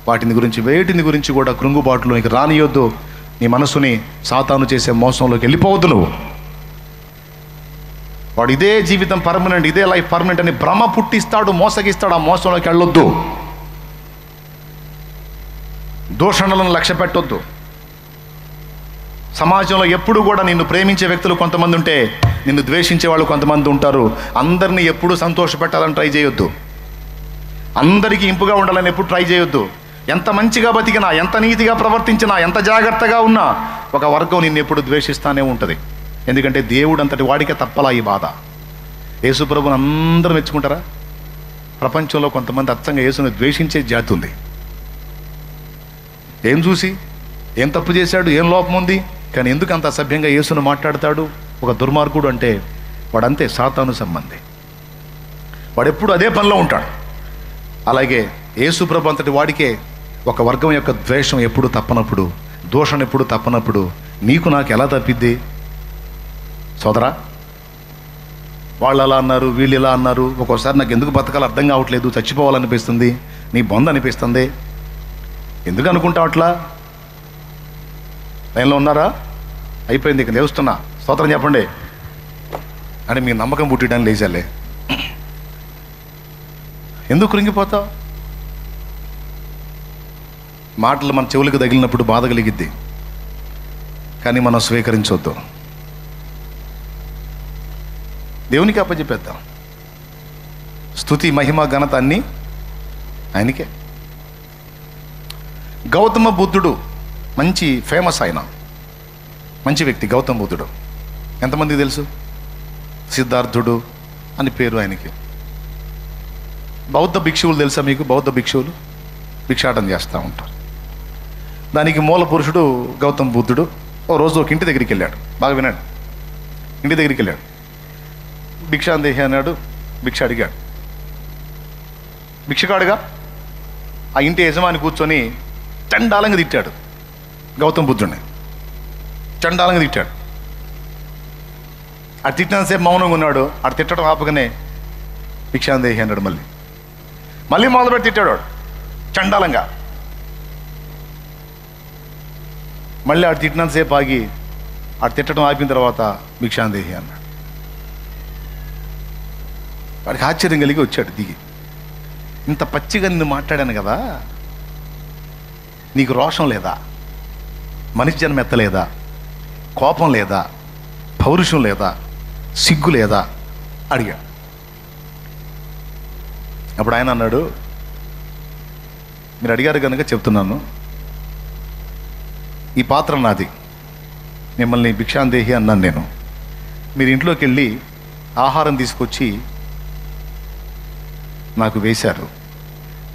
వేటిని గురించి కూడా కృంగుబాటులోనికి రానియొద్దు. నీ మనసుని సాతాను చేసే మోసంలోకి వెళ్ళిపోవద్దు. నువ్వు వాడు ఇదే జీవితం పర్మనెంట్, ఇదే లైఫ్ పర్మనెంట్ అని భ్రమ పుట్టిస్తాడు, మోసగిస్తాడు. ఆ మోసంలోకి వెళ్ళొద్దు. దూషణలను లక్ష్య పెట్టొద్దు. సమాజంలో ఎప్పుడు కూడా నిన్ను ప్రేమించే వ్యక్తులు కొంతమంది ఉంటే, నిన్ను ద్వేషించే వాళ్ళు కొంతమంది ఉంటారు. అందరినీ ఎప్పుడు సంతోషపెట్టాలని ట్రై చేయొద్దు. అందరికీ ఇంపుగా ఉండాలని ఎప్పుడు ట్రై చేయొద్దు. ఎంత మంచిగా బతికినా, ఎంత నీతిగా ప్రవర్తించినా, ఎంత జాగ్రత్తగా ఉన్నా ఒక వర్గం నిన్ను ఎప్పుడు ద్వేషిస్తానే ఉంటుంది. ఎందుకంటే దేవుడు అంతటి వాడికే తప్పలా ఈ బాధ. యేసు ప్రభుని అందరూ మెచ్చుకుంటారా? ప్రపంచంలో కొంతమంది అచ్చంగా యేసుని ద్వేషించే జాతి ఉంది. ఏం చూసి, ఏం తప్పు చేశాడు, ఏం లోపం ఉంది, కానీ ఎందుకు అంత అసభ్యంగా యేసును మాట్లాడతాడు? ఒక దుర్మార్గుడు అంటే వాడంతే సాతాను సంబంధి. వాడు ఎప్పుడు అదే పనిలో ఉంటాడు. అలాగే యేసు ప్రభు అంతటి వాడికే ఒక వర్గం యొక్క ద్వేషం ఎప్పుడు తప్పనప్పుడు, దోషణ ఎప్పుడు తప్పనప్పుడు నీకు నాకు ఎలా తప్పిద్ది సోదరా? వాళ్ళు అలా అన్నారు, వీళ్ళు ఇలా అన్నారు. ఒక్కోసారి నాకు ఎందుకు బతకాలో అర్థం కావట్లేదు, చచ్చిపోవాలనిపిస్తుంది, నీ బొంద అనిపిస్తుంది. ఎందుకు అనుకుంటావు అట్లా? లైన్లో ఉన్నారా? అయిపోయింది, ఇక లేస్తున్నా, స్తోత్రం చెప్పండి అని మీ నమ్మకం పుట్టడానికి లేచాలే. ఎందుకు కృంగిపోతావు? మాటలు మన చెవులకు తగిలినప్పుడు బాధ కలిగిద్ది, కానీ మనం స్వీకరించవద్దు. దేవునికి అప్పచెప్పేద్దాం. స్తుతి, మహిమ, ఘనత అన్నీ ఆయనకే. గౌతమ బుద్ధుడు మంచి ఫేమస్, ఆయన మంచి వ్యక్తి. గౌతమ బుద్ధుడు ఎంతమందికి తెలుసు? సిద్ధార్థుడు అని పేరు ఆయనకి. బౌద్ధ భిక్షువులు తెలుసా మీకు? బౌద్ధ భిక్షువులు భిక్షాటన చేస్తూ ఉంటారు. దానికి మూల పురుషుడు గౌతమ బుద్ధుడు. ఓ రోజు ఒక ఇంటి దగ్గరికి వెళ్ళాడు. బాగా వినండి. ఇంటి దగ్గరికి వెళ్ళాడు, భిక్షాందేహి అన్నాడు, భిక్ష అడిగాడు. భిక్షగాడుగా ఆ ఇంటి యజమాని కూర్చొని చండాలంగా తిట్టాడు గౌతమ బుద్ధుడిని. చండాలంగా తిట్టాడు. అటు తిట్టినంతసేపు మౌనంగా ఉన్నాడు. అటు తిట్టడం ఆపగానే భిక్షాందేహి అన్నాడు. మళ్ళీ మొదలుపెట్టి తిట్టాడు వాడు చండాలంగా. మళ్ళీ అటు తిట్టినంతసేపు ఆగి అటు తిట్టడం ఆపిన తర్వాత భిక్షాందేహి అన్నాడు. వాడికి ఆశ్చర్యం కలిగి వచ్చాడు దిగి. ఇంత పచ్చిగా నిన్ను మాట్లాడాను కదా, నీకు రోషం లేదా? మనిషి జన్మ ఎత్తలేదా? కోపం లేదా? పౌరుషం లేదా? సిగ్గు లేదా? అడిగాడు. అప్పుడు ఆయన అన్నాడు, మీరు అడిగారు కనుక చెప్తున్నాను, ఈ పాత్ర నాది, మిమ్మల్ని భిక్షాందేహి అన్నాను నేను. మీరు ఇంట్లోకి వెళ్ళి ఆహారం తీసుకొచ్చి నాకు వేశారు,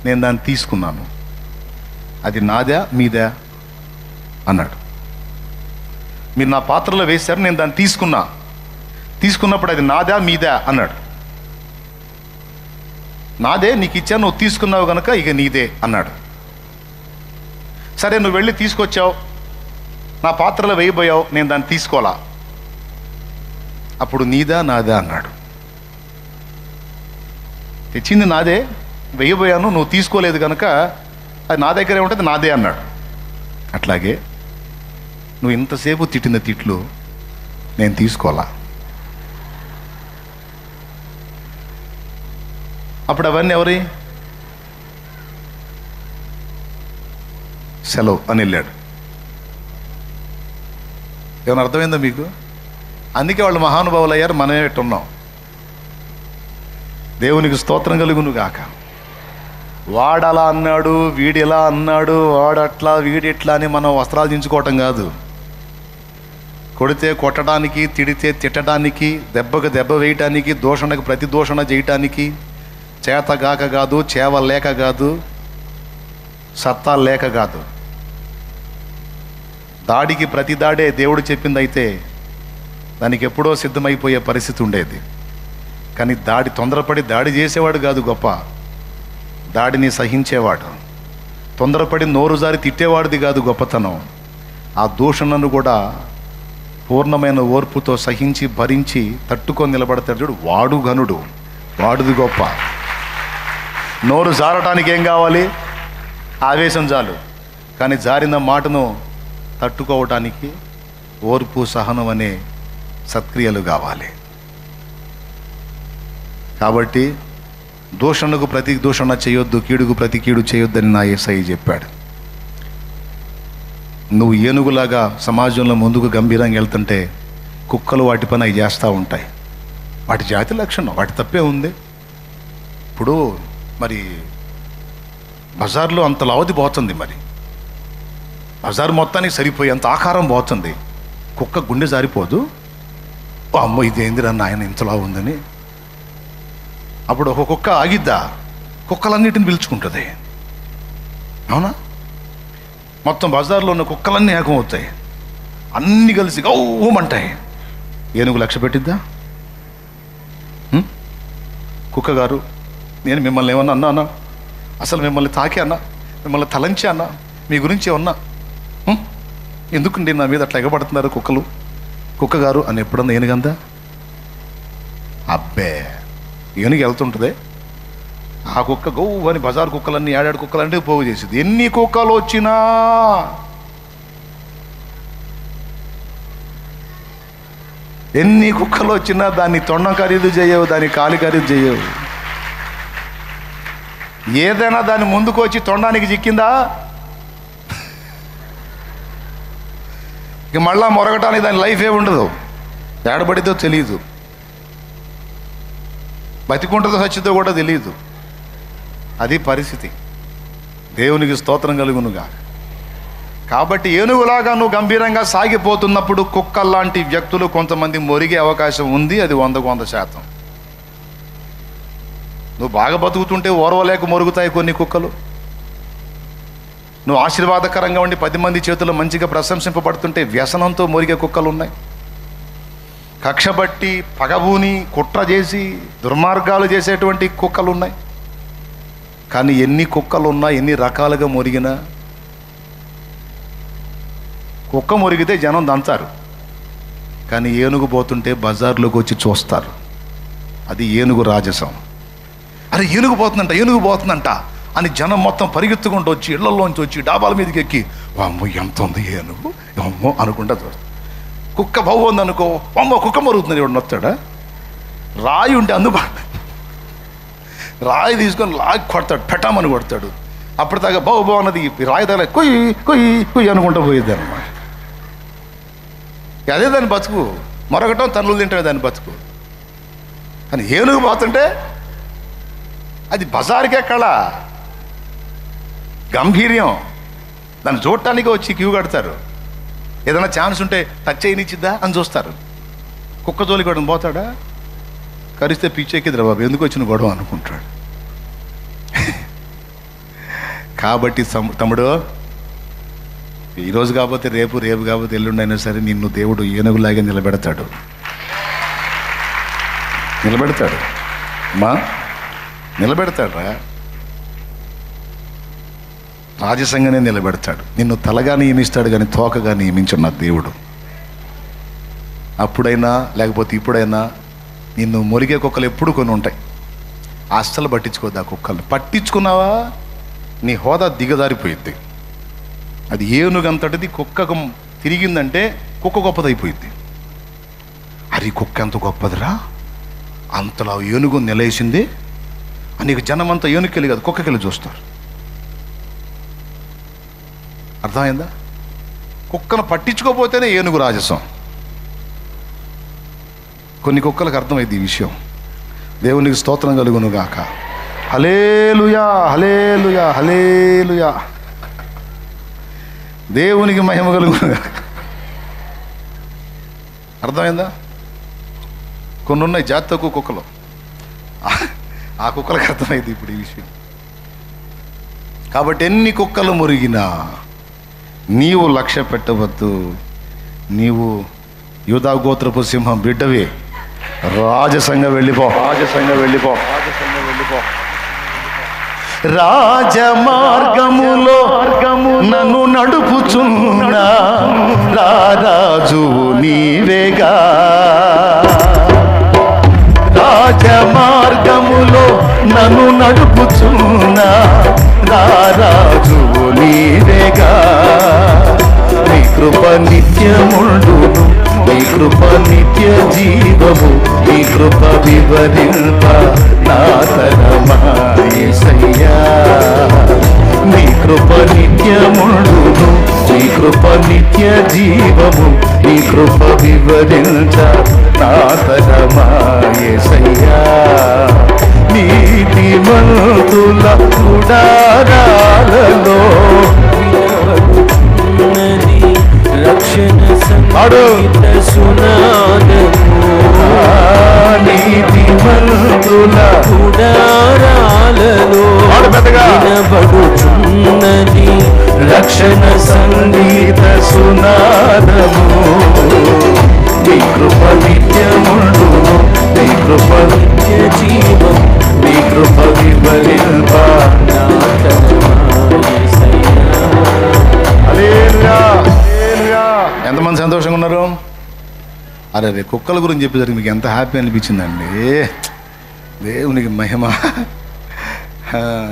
నేను దాన్ని తీసుకున్నాను, అది నాదా మీదా అన్నాడు. మీరు నా పాత్రలో వేశారు, నేను దాన్ని తీసుకున్నప్పుడు అది నాదా మీదా అన్నాడు. నాదే, నీకు ఇచ్చాను, నువ్వు తీసుకున్నావు కనుక ఇక నీదే అన్నాడు. సరే, నువ్వు వెళ్ళి తీసుకొచ్చావు, నా పాత్రలో వేయబోయావు, నేను దాన్ని తీసుకోవాలా, అప్పుడు నీదా నాదా అన్నాడు. తెచ్చింది నాదే, వేయబోయాను, నువ్వు తీసుకోలేదు కనుక అది నా దగ్గరే ఉంటుంది, నాదే అన్నాడు. అట్లాగే నువ్వు ఇంతసేపు తిట్టిన తిట్లు నేను తీసుకోవాలా, అప్పుడు అవన్నీ ఎవరి? సెలవు అని వెళ్ళాడు. ఏమైనా అర్థమైందా మీకు? అందుకే వాళ్ళు మహానుభావులు అయ్యారు, మనమే పెట్టున్నాం. దేవునికి స్తోత్రం కలుగును గాక. వాడలా అన్నాడు, వీడిలా అన్నాడు, వాడట్లా వీడిట్లా అని మనం వస్త్రాలు దించుకోవటం కాదు. కొడితే కొట్టడానికి, తిడితే తిట్టడానికి, దెబ్బకు దెబ్బ వేయటానికి, దూషణకు ప్రతి దూషణ చేయటానికి, చేతగాక కాదు, చేవ లేక కాదు, సత్తా లేక కాదు. దాడికి ప్రతి దాడే దేవుడు చెప్పింది అయితే దానికి ఎప్పుడో సిద్ధమైపోయే పరిస్థితి ఉండేది. కానీ తొందరపడి దాడి చేసేవాడు కాదు గొప్ప, దాడిని సహించేవాడు. తొందరపడి నోరు జారి తిట్టేవాడిది కాదు గొప్పతనం. ఆ దూషణను కూడా పూర్ణమైన ఓర్పుతో సహించి భరించి తట్టుకొని నిలబడతాడు చూడు, వాడు ఘనుడు, వాడుది గొప్ప. నోరు జారటానికి ఏం కావాలి? ఆవేశం చాలు. కానీ జారిన మాటను తట్టుకోవటానికి ఓర్పు, సహనం అనే సత్క్రియలు కావాలి. కాబట్టి దూషణకు ప్రతి దూషణ చేయొద్దు, కీడుకు ప్రతి కీడు చేయొద్దని నా యేసయ్య చెప్పాడు. నువ్వు ఏనుగులాగా సమాజంలో ముందుకు గంభీరంగా వెళ్తుంటే కుక్కలు వాటి పని అవి చేస్తూ ఉంటాయి. వాటి జాతి లక్షణం, వాటి తప్పే ఉంది. ఇప్పుడు మరి బజార్లో అంత లావది పోతుంది, మరి బజార్ మొత్తానికి సరిపోయి అంత ఆకారం పోతుంది. కుక్క గుండె జారిపోదు, అమ్మో ఇదేందిరా నాయన ఇంతలా ఉందని. అప్పుడు ఒక కుక్క ఆగిద్దా? కుక్కలన్నిటిని పిలుచుకుంటుంది, అవునా? మొత్తం బజార్లో ఉన్న కుక్కలన్నీ ఏకమవుతాయి, అన్నీ కలిసి గౌమంటాయి. ఏనుగు లక్ష్య పెట్టిద్దా? కుక్క గారు, నేను మిమ్మల్ని ఏమన్నా అన్నా? అసలు మిమ్మల్ని తాకి అన్నా? మిమ్మల్ని తలంచి అన్నా? మీ గురించి ఏమన్నా? ఎందుకండి నా మీద అట్లా ఎగబడుతున్నారు కుక్కలు? కుక్క గారు అని ఎప్పుడన్నా ఏనుగందా? అబ్బే, ఏనుగు వెళ్తుంటుంది, ఆ కుక్క గౌ అని బజార్ కుక్కలన్నీ, ఏడాడు కుక్కలంటే పోగు చేసేది. ఎన్ని కుక్కలు వచ్చినా దాన్ని తొండం ఖరీదు చేయవు, దాని కాలి ఖరీదు చేయవు. ఏదైనా దాని ముందుకు వచ్చి తొండానికి చిక్కిందా ఇక మళ్ళా మొరగటానికి దాని లైఫ్ ఉండదు. ఏడబడితో తెలియదు, బతికుంటుందో సచ్చితో కూడా తెలియదు. అది పరిస్థితి. దేవునికి స్తోత్రం కలుగునుగా. కాబట్టి ఏనుగులాగా నువ్వు గంభీరంగా సాగిపోతున్నప్పుడు కుక్కల్లాంటి వ్యక్తులు కొంతమంది మొరిగే అవకాశం ఉంది. అది 100%. నువ్వు బాగా బతుకుతుంటే ఓర్వలేక మొరుగుతాయి కొన్ని కుక్కలు. నువ్వు ఆశీర్వాదకరంగా ఉండి 10 మంది చేతుల్లో మంచిగా ప్రశంసింపబడుతుంటే వ్యసనంతో మొరిగే కుక్కలు ఉన్నాయి. కక్షబట్టి, పగబూని, కుట్ర చేసి దుర్మార్గాలు చేసేటువంటి కుక్కలు ఉన్నాయి. కానీ ఎన్ని కుక్కలు ఉన్నా, ఎన్ని రకాలుగా మొరిగినా, కుక్క మొరిగితే జనం దంతారు, కానీ ఏనుగు పోతుంటే బజార్లోకి వచ్చి చూస్తారు. అది ఏనుగు రాజసం. అరే ఏనుగు పోతుందంట అని జనం మొత్తం పరిగెత్తుకుంటూ వచ్చి ఇళ్లలోంచి వచ్చి డాబాల మీదకి ఎక్కి అమ్మో ఎంత ఉంది ఏనుగు, అమ్మో అనుకుంటా చూస్తారు. కుక్క బాగుంది అనుకో, అమ్మో కుక్క మరుగుతుంది, ఎవడు నొత్తాడా? రాయి ఉంటే రాయి తీసుకొని లాగి కొడతాడు, పెట్టామని కొడతాడు. అప్పటిదాకా బావు అన్నది రాయి తగల కొయ్యి కొయ్యి కొయ్యి అనుకుంటూ పోయేది అనమాట. అదే దాని బతుకు, మరొకటం తన్నులు తింటే దాని బతుకు. కానీ ఏనుగు పోతుంటే అది బజార్కే కళ, గంభీర్యం. దాన్ని చూడటానికి వచ్చి క్యూ కడతారు. ఏదైనా ఛాన్స్ ఉంటే టచ్ చేయనిచ్చిద్దా అని చూస్తారు. కుక్క జోలికి కూడా పోతాడా? కరిస్తే పిచ్చెక్కిద్రా బాబు, ఎందుకు వచ్చిన గొడవ అనుకుంటాడు. కాబట్టి తమ్ముడు, ఈరోజు కాకపోతే రేపు, రేపు కాకపోతే ఎల్లుండైనా సరే నిన్ను దేవుడు ఏనుగులాగే నిలబెడతాడు. నిలబెడతాడురా, రాజసంగానే నిలబెడతాడు. నిన్ను తలగా నియమిస్తాడు కానీ తోకగా నియమించున్న దేవుడు. అప్పుడైనా లేకపోతే ఇప్పుడైనా నిన్ను మొరిగే కుక్కలు ఎప్పుడు కొన్ని ఉంటాయి. అస్సలు పట్టించుకోద్దు ఆ కుక్కల్ని. పట్టించుకున్నావా నీ హోదా దిగజారిపోయిద్ది. అది ఏనుగంతటిది కుక్కకు తిరిగిందంటే కుక్క గొప్పదైపోయిద్ది. అది కుక్క ఎంత గొప్పదిరా, అంతలా ఏనుగు నిలేసింది నీకు జనమంతా ఏనుకెళ్ళి కాదు కుక్కకెళ్ళి చూస్తారు. అర్థమైందా? కుక్కను పట్టించుకోపోతేనే ఏనుగు రాజసం. కొన్ని కుక్కలకు అర్థమైంది ఈ విషయం. దేవునికి స్తోత్రం కలుగును గాక. హల్లెలూయా, హల్లెలూయా, హల్లెలూయా. దేవునికి మహిమ కలుగును గాక. అర్థమైందా? కొన్ని ఉన్నాయి జాతి తక్కువ కుక్కలు, ఆ కుక్కలకు అర్థమైంది ఇప్పుడు ఈ విషయం. కాబట్టి ఎన్ని కుక్కలు మురిగినా, నీవు లక్ష్య పెట్టవద్దు. నీవు యూదా గోత్రపు సింహం బిడ్డవి. రాజసంగా వెళ్ళిపో. రాజమార్గములో నన్ను నడుపుచున్న రాజు నీవేగా. రాజమార్గములో నన్ను నడుపుచున్న రాజు నీవేగా. నీ కృప నిత్యముండును, నీ కృప నిత్య జీవము, నీ కృప వివరింప నా తరమా యేసయ్యా. నీ కృప నిత్యముండును, నీ కృప నిత్య జీవము, నీ కృప వివరించ నా తరమా యేసయ్యా. నీతిమంతుల గుడారాలలో రక్షణ సంగీత సునాదము. నీతిమంతుల గుడారాలలో వినబడుచున్నది రక్షణ సంగీత సునాదము. నీ కృప నిత్యముండును, నీ కృప నిత్య జీవం, నీ కృప వివరింప నా తరమా యేసయ్యా. హల్లెలూయా. ఎంతమంది సంతోషంగా ఉన్నారు? అరే రే, కుక్కల గురించి చెప్పేసరికి మీకు ఎంత హ్యాపీ అనిపించిందండి. దేవునికి మహిమ.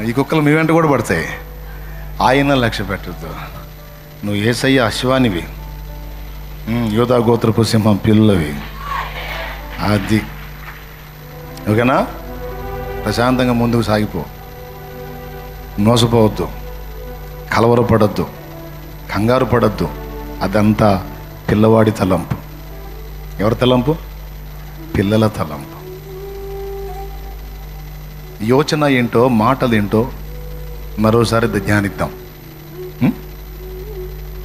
ఈ కుక్కలు మీ వెంట కూడా పడతాయి. ఆయన లక్ష్య పెట్టద్దు. నువ్వు యేసయ్య అశ్వానివి, యూదా గోత్రపు సింహం పిల్లవి. అది ఓకేనా? ప్రశాంతంగా ముందుకు సాగిపో. మోసపోవద్దు, కలవరపడద్దు, కంగారు పడద్దు. అదంతా పిల్లవాడి తలంపు. ఎవరి తలంపు? పిల్లల తలంపు. యోచన ఏంటో, మాటలు ఏంటో మరోసారి ధ్యానిద్దాం.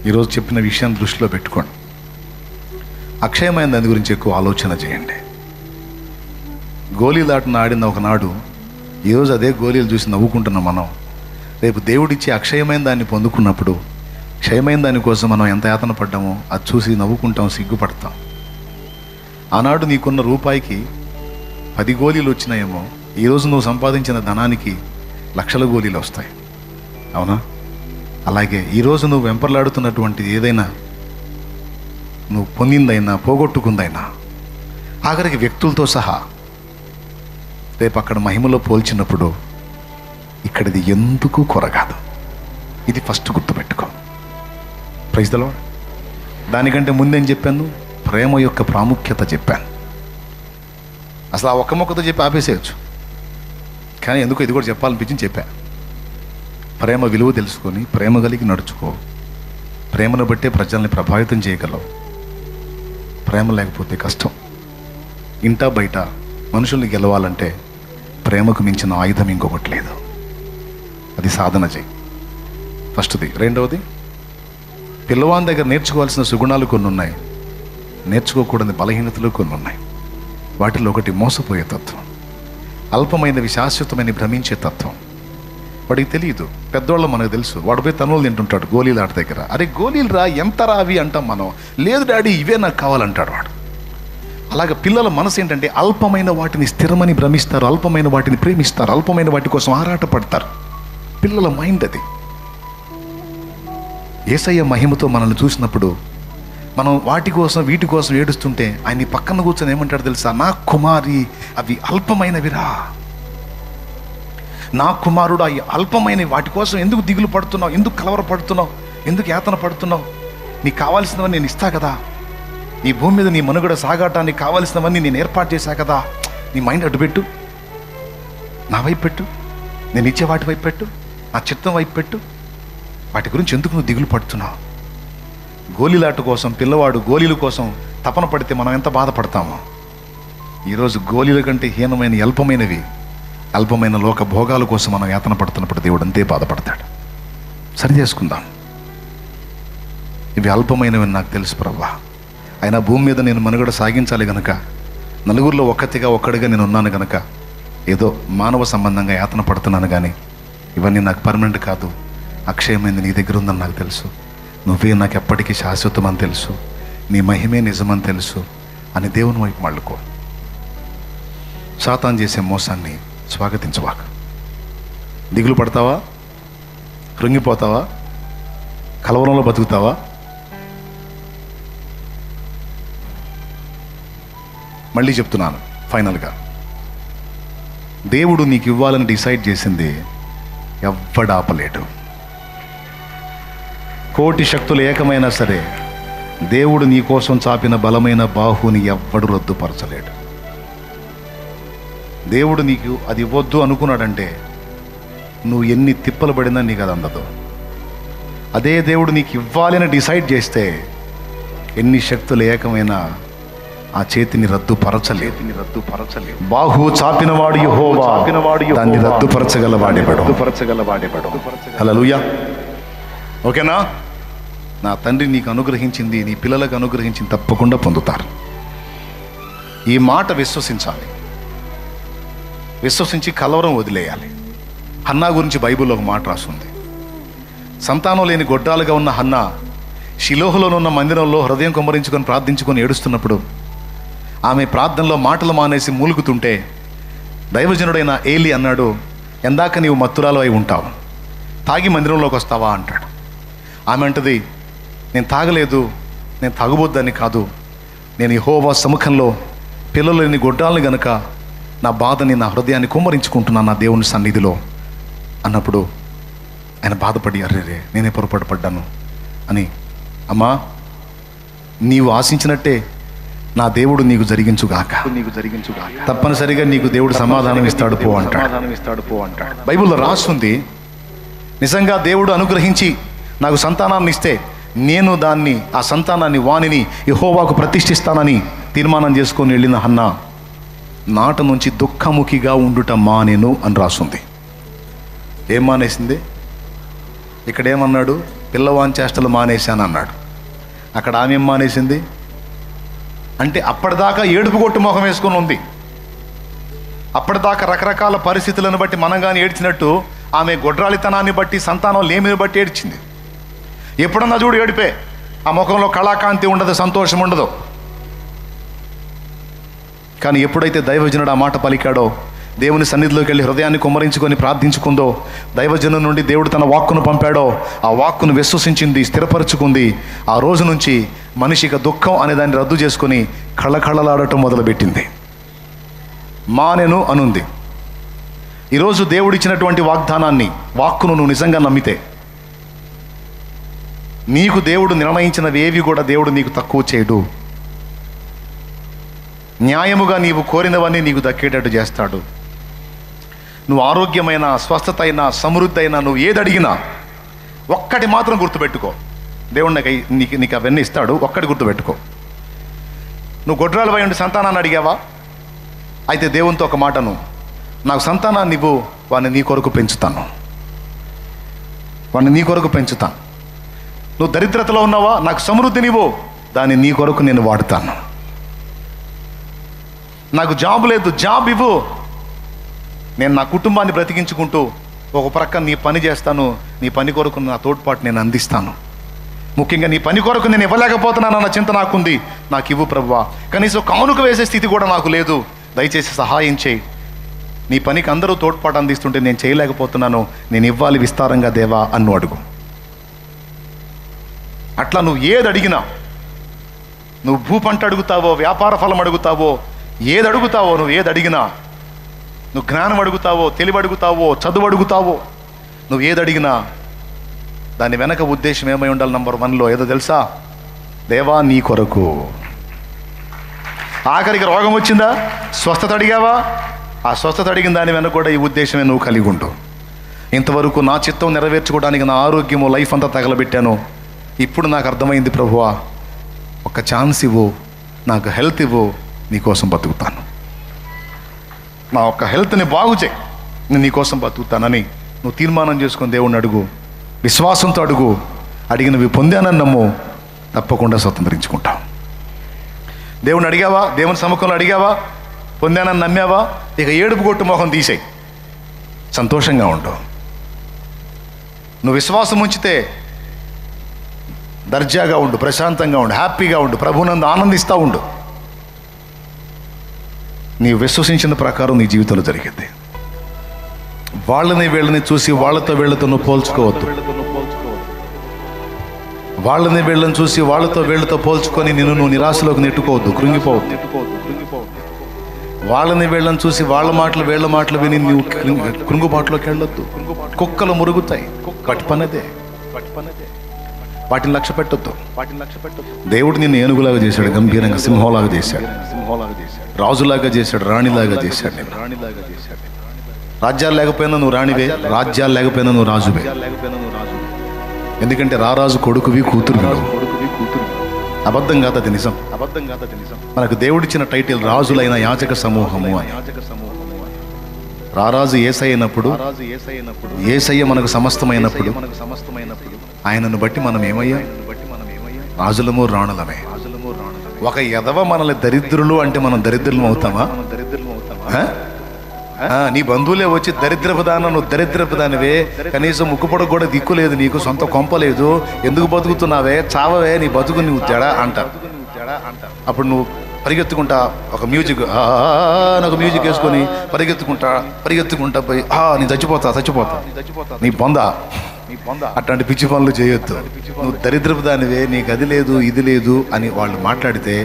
ఈరోజు చెప్పిన విషయం దృష్టిలో పెట్టుకోండి. అక్షయమైన దాని గురించి ఎక్కువ ఆలోచన చేయండి. గోళీలాటను ఆడిన ఒకనాడు ఈరోజు అదే గోళీలు చూసి నవ్వుకుంటున్నాం మనం. రేపు దేవుడిచ్చి అక్షయమైన దాన్ని పొందుకున్నప్పుడు క్షయమైన దానికోసం మనం ఎంత యాతన పడ్డామో అది చూసి నవ్వుకుంటాం, సిగ్గుపడతాం. ఆనాడు నీకున్న రూపాయికి 10 గోళీలు వచ్చినాయేమో, ఈరోజు నువ్వు సంపాదించిన ధనానికి లక్షల గోళీలు వస్తాయి. అవునా? అలాగే ఈరోజు నువ్వు వెంపర్లాడుతున్నటువంటి ఏదైనా, నువ్వు పొందిందైనా పోగొట్టుకుందైనా, ఆఖరికి వ్యక్తులతో సహా రేపు అక్కడ మహిమలో పోల్చినప్పుడు ఇక్కడిది ఎందుకు కొరగాదు. ఇది ఫస్ట్ గుర్తుపెట్టుకో. Praise the Lord. దానికంటే ముందేం చెప్పాను? ప్రేమ యొక్క ప్రాముఖ్యత చెప్పాను. అసలు ఆ ఒక్క మొక్కతో చెప్పి ఆపేసేయచ్చు, కానీ ఎందుకు ఇది కూడా చెప్పాలనిపించింది చెప్పా. ప్రేమ విలువ తెలుసుకొని ప్రేమ కలిగి నడుచుకో. ప్రేమను బట్టే ప్రజల్ని ప్రభావితం చేయగలవు. ప్రేమ లేకపోతే కష్టం. ఇంటా బయట మనుషుల్ని గెలవాలంటే ప్రేమకు మించిన ఆయుధం ఇంకొకటి లేదు. అది సాధన చేయి, ఫస్ట్ది. రెండవది, పిల్లవాని దగ్గర నేర్చుకోవాల్సిన సుగుణాలు కొన్ని ఉన్నాయి, నేర్చుకోకూడని బలహీనతలు కొన్ని ఉన్నాయి. వాటిలో ఒకటి మోసపోయే తత్వం, అల్పమైనవి శాశ్వతమైన భ్రమించే తత్వం. వాడికి తెలియదు. పెద్దవాళ్ళు మనకు తెలుసు. వాడు పోయి తనులు తింటుంటాడు గోళీలు ఆట దగ్గర. అరే గోళీలు రా, ఎంత రా అవి అంటాం మనం. లేదు డాడీ ఇవే నాకు కావాలంటాడు వాడు. అలాగే పిల్లల మనసు ఏంటంటే అల్పమైన వాటిని స్థిరమని భ్రమిస్తారు, అల్పమైన వాటిని ప్రేమిస్తారు, అల్పమైన వాటి కోసం ఆరాటపడతారు. పిల్లల మైండ్ అది. యేసయ్య మహిమతో మనల్ని చూసినప్పుడు మనం వాటి కోసం వీటి కోసం ఏడుస్తుంటే ఆయన పక్కన కూర్చొని ఏమంటాడు తెలుసా? నా కుమారి అవి అల్పమైనవిరా, నా కుమారుడు అవి అల్పమైనవి, వాటి కోసం ఎందుకు దిగులు పడుతున్నావు, ఎందుకు కలవరపడుతున్నావు, ఎందుకు యాతన పడుతున్నావు? నీకు కావాల్సినవన్నీ నేను ఇస్తా కదా, ఈ భూమి మీద నీ మనుగడ సాగాటానికి కావాల్సినవన్నీ నేను ఏర్పాటు చేశా కదా. నీ మైండ్ అడ్డు పెట్టు, నా వైపు పెట్టు, నేను ఇచ్చే వాటి వైపు పెట్టు, నా చిత్తం వైపు పెట్టు. వాటి గురించి ఎందుకు నువ్వు దిగులు పడుతున్నావు? గోళీలాట కోసం పిల్లవాడు గోళీల కోసం తపన పడితే మనం ఎంత బాధపడతామో. ఈరోజు గోళీల కంటే హీనమైన అల్పమైనవి, అల్పమైన లోక భోగాల కోసం మనం యాతన పడుతున్నప్పుడు దేవుడు అంతే బాధపడతాడు. సరి చేసుకుందాం. ఇవి అల్పమైనవి నాకు తెలుసు ప్రభువా, అయినా భూమి మీద నేను మనుగడ సాగించాలి గనక, నలుగురిలో ఒక్కడిగా నేను ఉన్నాను గనక ఏదో మానవ సంబంధంగా యాతన పడుతున్నాను. కానీ ఇవన్నీ నాకు పర్మనెంట్ కాదు, అక్షయమైంది నీ దగ్గర ఉందని నాకు తెలుసు. నువ్వే నాకు ఎప్పటికీ శాశ్వతం అని తెలుసు, నీ మహిమే నిజమని తెలుసు అని దేవుని వైపు మళ్ళుకో. సాతాను చేసే మోసాన్ని స్వాగతించవాక. దిగులు పడతావా? కృంగిపోతావా? కలవరంలో బతుకుతావా? మళ్ళీ చెప్తున్నాను ఫైనల్గా, దేవుడు నీకు ఇవ్వాలని డిసైడ్ చేసింది ఎవ్వడు ఆపలేడు. కోటి శక్తులు ఏకమైనా సరే దేవుడు నీ కోసం చాపిన బలమైన బాహుని ఎవ్వడు రద్దుపరచలేడు. దేవుడు నీకు అది ఇవ్వద్దు అనుకున్నాడంటే నువ్వు ఎన్ని తిప్పలు పడినా నీకు అది అందదు. అదే దేవుడు నీకు ఇవ్వాలని డిసైడ్ చేస్తే ఎన్ని శక్తులు ఏకమైనా ఆ చేతిని రద్దుపరచలేదు. బాహు చాపినవాడు యెహోవా, దాన్ని రద్దుపరచగలవాడెవడు. హల్లెలూయా. ఓకేనా? నా తండ్రి నీకు అనుగ్రహించింది నీ పిల్లలకు అనుగ్రహించింది తప్పకుండా పొందుతారు. ఈ మాట విశ్వసించాలి. విశ్వసించి కలవరం వదిలేయాలి. హన్నా గురించి బైబిల్లో ఒక మాట రాస్తుంది. సంతానం లేని గొడ్రాలుగా ఉన్న హన్నా షిలోహులోనున్న మందిరంలో హృదయం కుమ్మరించుకొని ప్రార్థించుకొని ఏడుస్తున్నప్పుడు ఆమె ప్రార్థనలో మాటలు మానేసి మూలుగుతుంటే దైవజనుడైన ఏలి అన్నాడు, ఎందాక నీవు మత్తురాలు అయి ఉంటావు, తాగి మందిరంలోకి వస్తావా అంటాడు. ఆమె అంటది, నేను తాగలేదు, నేను తాగుబోద్దని కాదు, నేను యెహోవా సముఖంలో పిల్లలు లేని గొడ్రాలని గనుక నా బాధని నా హృదయాన్ని కుమ్మరించుకుంటున్నాను నా దేవుని సన్నిధిలో అన్నప్పుడు ఆయన బాధపడి, అర్రే నేనే పొరపాటు పడ్డాను అని, అమ్మా నీవు ఆశించినట్టే నా దేవుడు నీకు జరిగించుగాక, తప్పనిసరిగా నీకు దేవుడు సమాధానం ఇస్తాడు పో అంటాడు. బైబిల్లో రాస్తుంది, నిజంగా దేవుడు అనుగ్రహించి నాకు సంతానాన్ని ఇస్తే నేను దాన్ని, ఆ సంతానాన్ని, వాణిని యెహోవాకు ప్రతిష్ఠిస్తానని తీర్మానం చేసుకొని వెళ్ళిన హన్నా నాట నుంచి దుఃఖముఖిగా ఉండుట మానేను అని రాస్తుంది. ఏం మానేసింది? ఇక్కడ ఏమన్నాడు? పిల్లవాని చేష్టలు మానేశాను అన్నాడు. అక్కడ ఆమె ఏం మానేసింది అంటే అప్పటిదాకా ఏడుపు కొట్టు మొహం వేసుకొని ఉంది. అప్పటిదాకా రకరకాల పరిస్థితులను బట్టి మనం కానీ ఏడ్చినట్టు ఆమె గొడ్రాలితనాన్ని బట్టి, సంతానం లేమిని బట్టి ఏడ్చింది. ఎప్పుడన్నా చూడు ఏడిపే, ఆ ముఖంలో కళాకాంతి ఉండదు, సంతోషం ఉండదు. కానీ ఎప్పుడైతే దైవజనుడు ఆ మాట పలికాడో, దేవుని సన్నిధిలోకి వెళ్ళి హృదయాన్ని కుమ్మరించుకొని ప్రార్థించుకుందో, దైవజను నుండి దేవుడు తన వాక్కును పంపాడో, ఆ వాక్కును విశ్వసించింది, స్థిరపరుచుకుంది. ఆ రోజు నుంచి మనిషికి దుఃఖం అనే దాన్ని రద్దు చేసుకొని కళ్ళకళ్ళలాడటం మొదలుపెట్టింది. మానెను అనుంది. ఈరోజు దేవుడు ఇచ్చినటువంటి వాగ్దానాన్ని, వాక్కును నువ్వు నిజంగా నమ్మితే నీకు దేవుడు నిర్ణయించినవి ఏవి కూడా దేవుడు నీకు తక్కువ చేయడు. న్యాయముగా నీవు కోరినవన్నీ నీకు దక్కేటట్టు చేస్తాడు. నువ్వు ఆరోగ్యమైన, స్వస్థత అయినా, సమృద్ధి అయినా, నువ్వు ఏది అడిగినా ఒక్కటి మాత్రం గుర్తుపెట్టుకో, దేవుడు నీకు అవన్నీ ఇస్తాడు. ఒక్కటి గుర్తుపెట్టుకో, నువ్వు గొడ్రాలు ఉండి సంతానాన్ని అడిగావా? అయితే దేవునితో ఒక మాటను, నాకు సంతానాన్ని ఇవ్వు, వాడిని నీ కొరకు పెంచుతాను, వాడిని నీ కొరకు పెంచుతాను. నువ్వు దరిద్రతలో ఉన్నావా? నాకు సమృద్ధినివ్వు, దాన్ని నీ కొరకు నేను వాడుతాను. నాకు జాబ్ లేదు, జాబ్ ఇవ్వు, నేను నా కుటుంబాన్ని బ్రతికించుకుంటూ ఒక ప్రక్క నీ పని చేస్తాను, నీ పని కొరకు నా తోడ్పాటు నేను అందిస్తాను. ముఖ్యంగా నీ పని కొరకు నేను ఇవ్వలేకపోతున్నాను అన్న చింత నాకుంది, నాకు ఇవ్వు ప్రభువా. కనీసం కానుక వేసే స్థితి కూడా నాకు లేదు, దయచేసి సహాయం చేయి. నీ పనికి అందరూ తోడ్పాటు అందిస్తుంటే నేను చేయలేకపోతున్నాను, నేను ఇవ్వాలి విస్తారంగా దేవా అన్ను అడుగు. అట్లా నువ్వు ఏది అడిగినా, నువ్వు భూపంట అడుగుతావో, వ్యాపార ఫలం అడుగుతావో, ఏది అడుగుతావో, నువ్వు ఏది అడిగినా, నువ్వు జ్ఞానం అడుగుతావో, తెలివి అడుగుతావో, చదువు అడుగుతావో, నువ్వు ఏది అడిగినా దాని వెనక ఉద్దేశం ఏమై ఉండాలి? నంబర్ 1లో ఏదో తెలుసా? దేవా నీ కొరకు. ఆఖరికి రోగం వచ్చిందా? స్వస్థత అడిగావా? ఆ స్వస్థత అడిగిన దాని వెనక కూడా ఈ ఉద్దేశమే నువ్వు కలిగి ఉండు. ఇంతవరకు నా చిత్తం నెరవేర్చుకోవడానికి నా ఆరోగ్యము, లైఫ్ అంతా తగలబెట్టాను, ఇప్పుడు నాకు అర్థమైంది ప్రభువా, ఒక ఛాన్స్ ఇవ్వు, నాకు హెల్త్ ఇవ్వు, నీకోసం బతుకుతాను, నా ఒక్క హెల్త్ని బాగు చేయి, నేను నీకోసం బతుకుతానని నువ్వు తీర్మానం చేసుకొని దేవుణ్ణి అడుగు. విశ్వాసంతో అడుగు. అడిగినవి పొందానని నమ్ము, తప్పకుండా స్వతంత్రించుకుంటావు. దేవుని అడిగావా? దేవుని సముఖంలో అడిగావా? పొందానని నమ్మావా? ఇక ఏడుపు కొట్టు మొహం తీసేయి, సంతోషంగా ఉండు. నువ్వు విశ్వాసం ఉంచితే దర్జాగా ఉండు, ప్రశాంతంగా ఉండు, హ్యాపీగా ఉండు, ప్రభునందు ఆనందిస్తూ ఉండు. నీ విశ్వసించిన ప్రకారం నీ జీవితంలో జరిగింది. వాళ్ళని వీళ్ళని చూసి వాళ్ళతో వీళ్ళతో నువ్వు పోల్చుకోవద్దు. వాళ్ళని వీళ్ళని చూసి వాళ్ళతో వీళ్ళతో పోల్చుకొని నువ్వు నిరాశలోకి నెట్టుకోవద్దు, కృంగిపోవద్దు. వాళ్ళని వీళ్ళని చూసి వాళ్ళ మాటలు వీళ్ళ మాటలు విని నువ్వు కృంగుబాటులోకి వెళ్ళొద్దు. కుక్కలు మురుగుతాయి, వాటి పనదే. వాటిని లక్ష్య పెట్టొద్దు. దేవుడు నిన్ను ఏనుగులాగా చేశాడు, గంభీరంగా సింహంలాగా చేశాడు, రాజులాగా చేశాడు, రాణిలాగా చేశాడు. రాజ్యాలు లేకపోయినా నువ్వు రాణివే, రాజ్యాలు లేకపోయినా నువ్వు రాజువే. ఎందుకంటే రారాజు కొడుకువి, కూతురు. అబద్ధం కాదు, అది నిజం. మనకు దేవుడిచ్చిన టైటిల్ రాజులైన యాజక సమూహము అని. రారాజు యేసయ్య అయినప్పుడు, యేసయ్య మనకు సమస్తమైనప్పుడు, ఆయనను బట్టి మనం ఏమయ్యా? రాజులము, రాణులమే. ఒక ఎదవ మనల్ని దరిద్రులు అంటే మనం దరిద్రులం అవుతామా? నీ బంధువులే వచ్చి దరిద్రపు దాన, నువ్వు దరిద్రపు దానివే, కనీసం ముక్కుపొడకు కూడా దిక్కు లేదు, నీకు సొంత కొంప లేదు, ఎందుకు బతుకుతున్నావే, చావవే, నీ బతుకు నువ్వు జడా అంటారు. అప్పుడు నువ్వు పరిగెత్తుకుంటా ఒక మ్యూజిక్ వేసుకొని పరిగెత్తుకుంటా పోయి నేను చచ్చిపోతా నీ బొందా, అట్లాంటి పిచ్చి పనులు చేయొద్దు. నువ్వు దరిద్రపు దానివే, నీకు అది లేదు ఇది లేదు అని వాళ్ళు మాట్లాడితే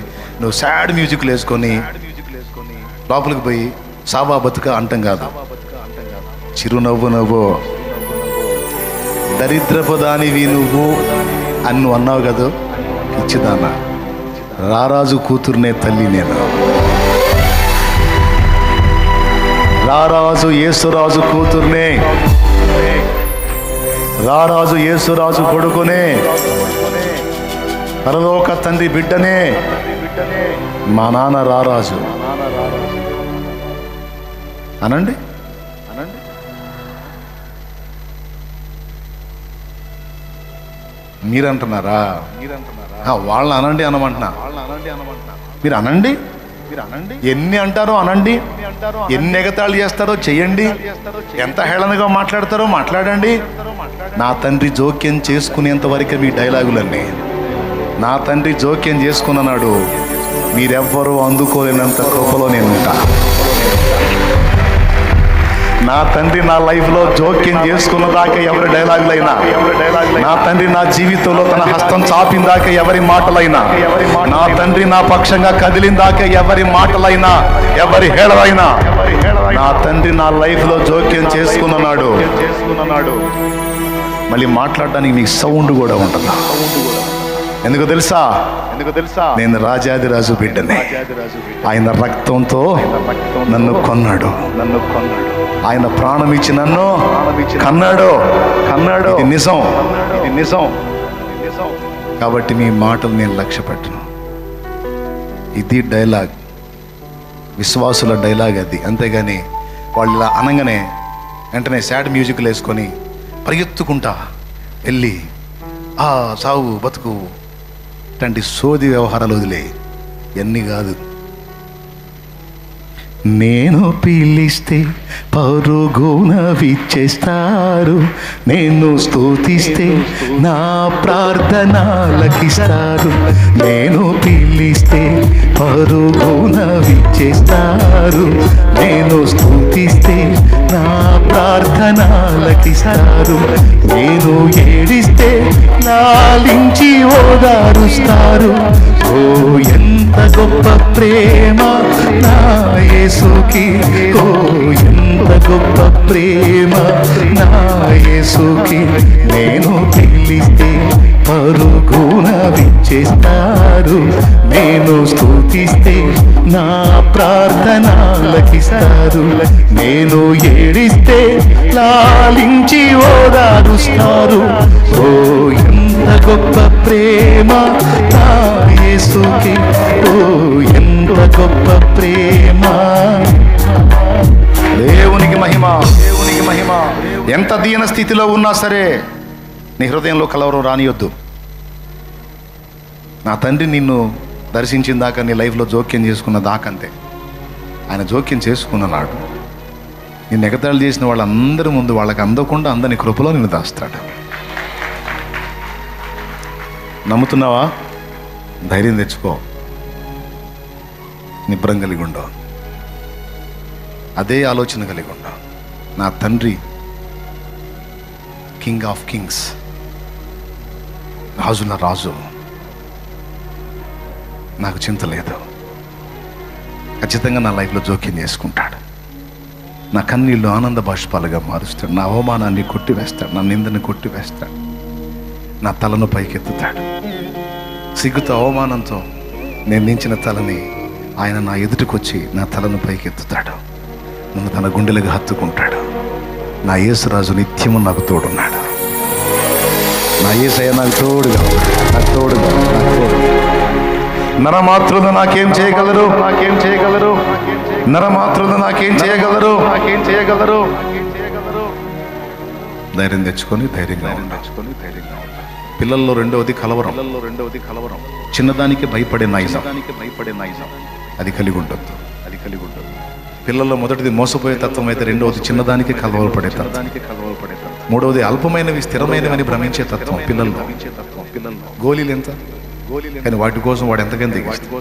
నువ్వు సాడ్ మ్యూజిక్లు వేసుకొని లోపలికి పోయి సాబా బతుక అంటాం కాదు. చిరునవ్వు నవ్వు, దరిద్రపు దానివి నువ్వు అని నువ్వు అన్నావు కదా, ఇచ్చిదాన్న. రారాజు కూతురునే తల్లి నేను, రారాజు యేసురాజు కూతుర్నే, రారాజు యేసురాజు కొడుకునే, పరలోక తండ్రి బిడ్డనే. మా నాన్న రారాజు అనండి. మీరంటున్నారా? వాళ్ళని అనండి అనమంటున్నా. మీరు అనండి, ఎన్ని అంటారో అనండి, ఎన్ని ఎగతాళి చేస్తారో చెయ్యండి, ఎంత హేళనగా మాట్లాడతారో మాట్లాడండి. నా తండ్రి జోక్యం చేసుకునేంత వరకే మీ డైలాగులన్నీ. నా తండ్రి జోక్యం చేసుకున్నాడు, మీరెవ్వరూ అందుకోలేనంత కృపలో నేను ఉంటా. నా తండ్రి నా లైఫ్లో జోక్యం చేసుకున్న దాకా ఎవరి డైలాగులైనా, నా తండ్రి నా జీవితంలో తన హస్తం చాపిన దాకా ఎవరి మాటలైనా, నా తండ్రి నా పక్షంగా కదిలిన దాకా ఎవరి మాటలైనా, ఎవరి హేళనైనా, నా తండ్రి నా లైఫ్లో జోక్యం చేసుకున్నాడు. మళ్ళీ మాట్లాడడానికి మీకు సౌండ్ కూడా ఉంటుంది. ఎందుకు తెలుసా? నేను రాజాదిరాజు బిడ్డనే. ఆయన రక్తంతో నన్ను కొన్నాడు, ఆయన ప్రాణం ఇచ్చి నన్ను కన్నాడు. ఇది నిజం. కాబట్టి మీ మాటలు నేను లక్ష్య పెట్టను. ఇది డైలాగ్, విశ్వాసుల డైలాగ్ అది. అంతేగాని వాళ్ళు ఇలా అనగానే వెంటనే సాడ్ మ్యూజిక్లు వేసుకొని పరిగెత్తుకుంటా వెళ్ళి సావు బతుకు ఇట్లాంటి సోది వ్యవహారాలు వదిలే, ఎన్ని కాదు. నేను పిలిస్తే పరుగున విచ్చేస్తారు, నేను స్తుతిస్తే నా ప్రార్థన లకిస్తారు. నేను పిలిస్తే పరుగున విచ్చేస్తారు, నేను స్తుతిస్తే నా ప్రార్థన లకిస్తారు. నేను ఏడిస్తే లాలించి ఓదారుస్తారు. ఓ ఎంత గొప్ప ప్రేమ నా యేసుకి, ఓ ఎంత గొప్ప ప్రేమ నా యేసుకి. నేను పిలిస్తే పరుగున విచ్చేస్తారు, నేను స్తుతిస్తే నా ప్రార్థన లకిస్తారు. నేను ఏడిస్తే లాలించి ఓదారుస్తారు. ఓ ఎంత గొప్ప ప్రేమ నా యేసుకి, ఓ ఎంత గొప్ప ప్రేమ. దేవునికి మహిమ. ఎంత దీన స్థితిలో ఉన్నా సరే నీ హృదయంలో కలవరం రానియొద్దు. నా తండ్రి నిన్ను దర్శించిన దాకా, నీ లైఫ్లో జోక్యం చేసుకున్న దాకంతే. ఆయన జోక్యం చేసుకున్నాడు. నిన్ను ఎగతాళి చేసిన వాళ్ళందరి ముందు వాళ్ళకి అందకుండా అందరిని కృపలో నిన్ను దాస్తాడు. నమ్ముతున్నావా? ధైర్యం తెచ్చుకో, నిబ్రం కలిగి ఉండవు, అదే ఆలోచన కలిగి ఉండవు. నా తండ్రి కింగ్ ఆఫ్ కింగ్స్, రాజుల రాజు, నాకు చింత లేదు. ఖచ్చితంగా నా లైఫ్లో జోక్యం చేసుకుంటాడు. నా కన్నీళ్ళు ఆనంద బాష్పాలుగా మారుస్తాడు. నా అవమానాన్ని కొట్టివేస్తాడు, నా నిందని కొట్టివేస్తాడు, నా తలను పైకెత్తుతాడు. సిగ్గుతో అవమానంతో నేను నించిన తలని ఆయన నా ఎదుటికొచ్చి నా తలను పైకెత్తుతాడు. నన్ను తన గుండెలకు హత్తుకుంటాడు. నా యేసురాజు నిత్యము నాకు తోడున్నాడు. నా యేసయ్య నాకు తోడుగా, నాకు తోడుగా, నాకు తోడుగా. నరమాత్రులు నాకేం చేయగలరు? నాకేం చేయగలరు? నరమాత్రులు నాకేం చేయగలరు? నాకేం చేయగలరు? ధైర్యం తెచ్చుకొని ధైర్యంగా ఉండాలి. పిల్లల్లో రెండవది కలవరం. చిన్నదానికి భయపడే నైజం అది కలిగి ఉండొద్దు. పిల్లల్లో మొదటిది మోసపోయే తత్వం అయితే, రెండవది చిన్నదానికి కలవరపడే తత్వం, మూడవది అల్పమైనవి స్థిరమైనవని భ్రమించే తత్వం పిల్లల్లో. గోళీలు ఎంత, కానీ వాటి కోసం వాడు ఎంతకైనా దిగిస్తాడు.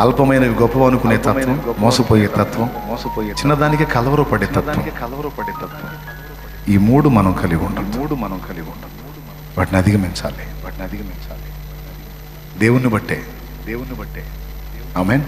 అల్పమైనవి గొప్ప అనుకునే తత్వం, మోసపోయే తత్వం, చిన్నదానికి కలవరపడే తత్వం. ఈ మూడు మనం కలిగి ఉంటాం. వాటిని అధిగమించాలి. దేవుణ్ణి బట్టే. ఆమేన్.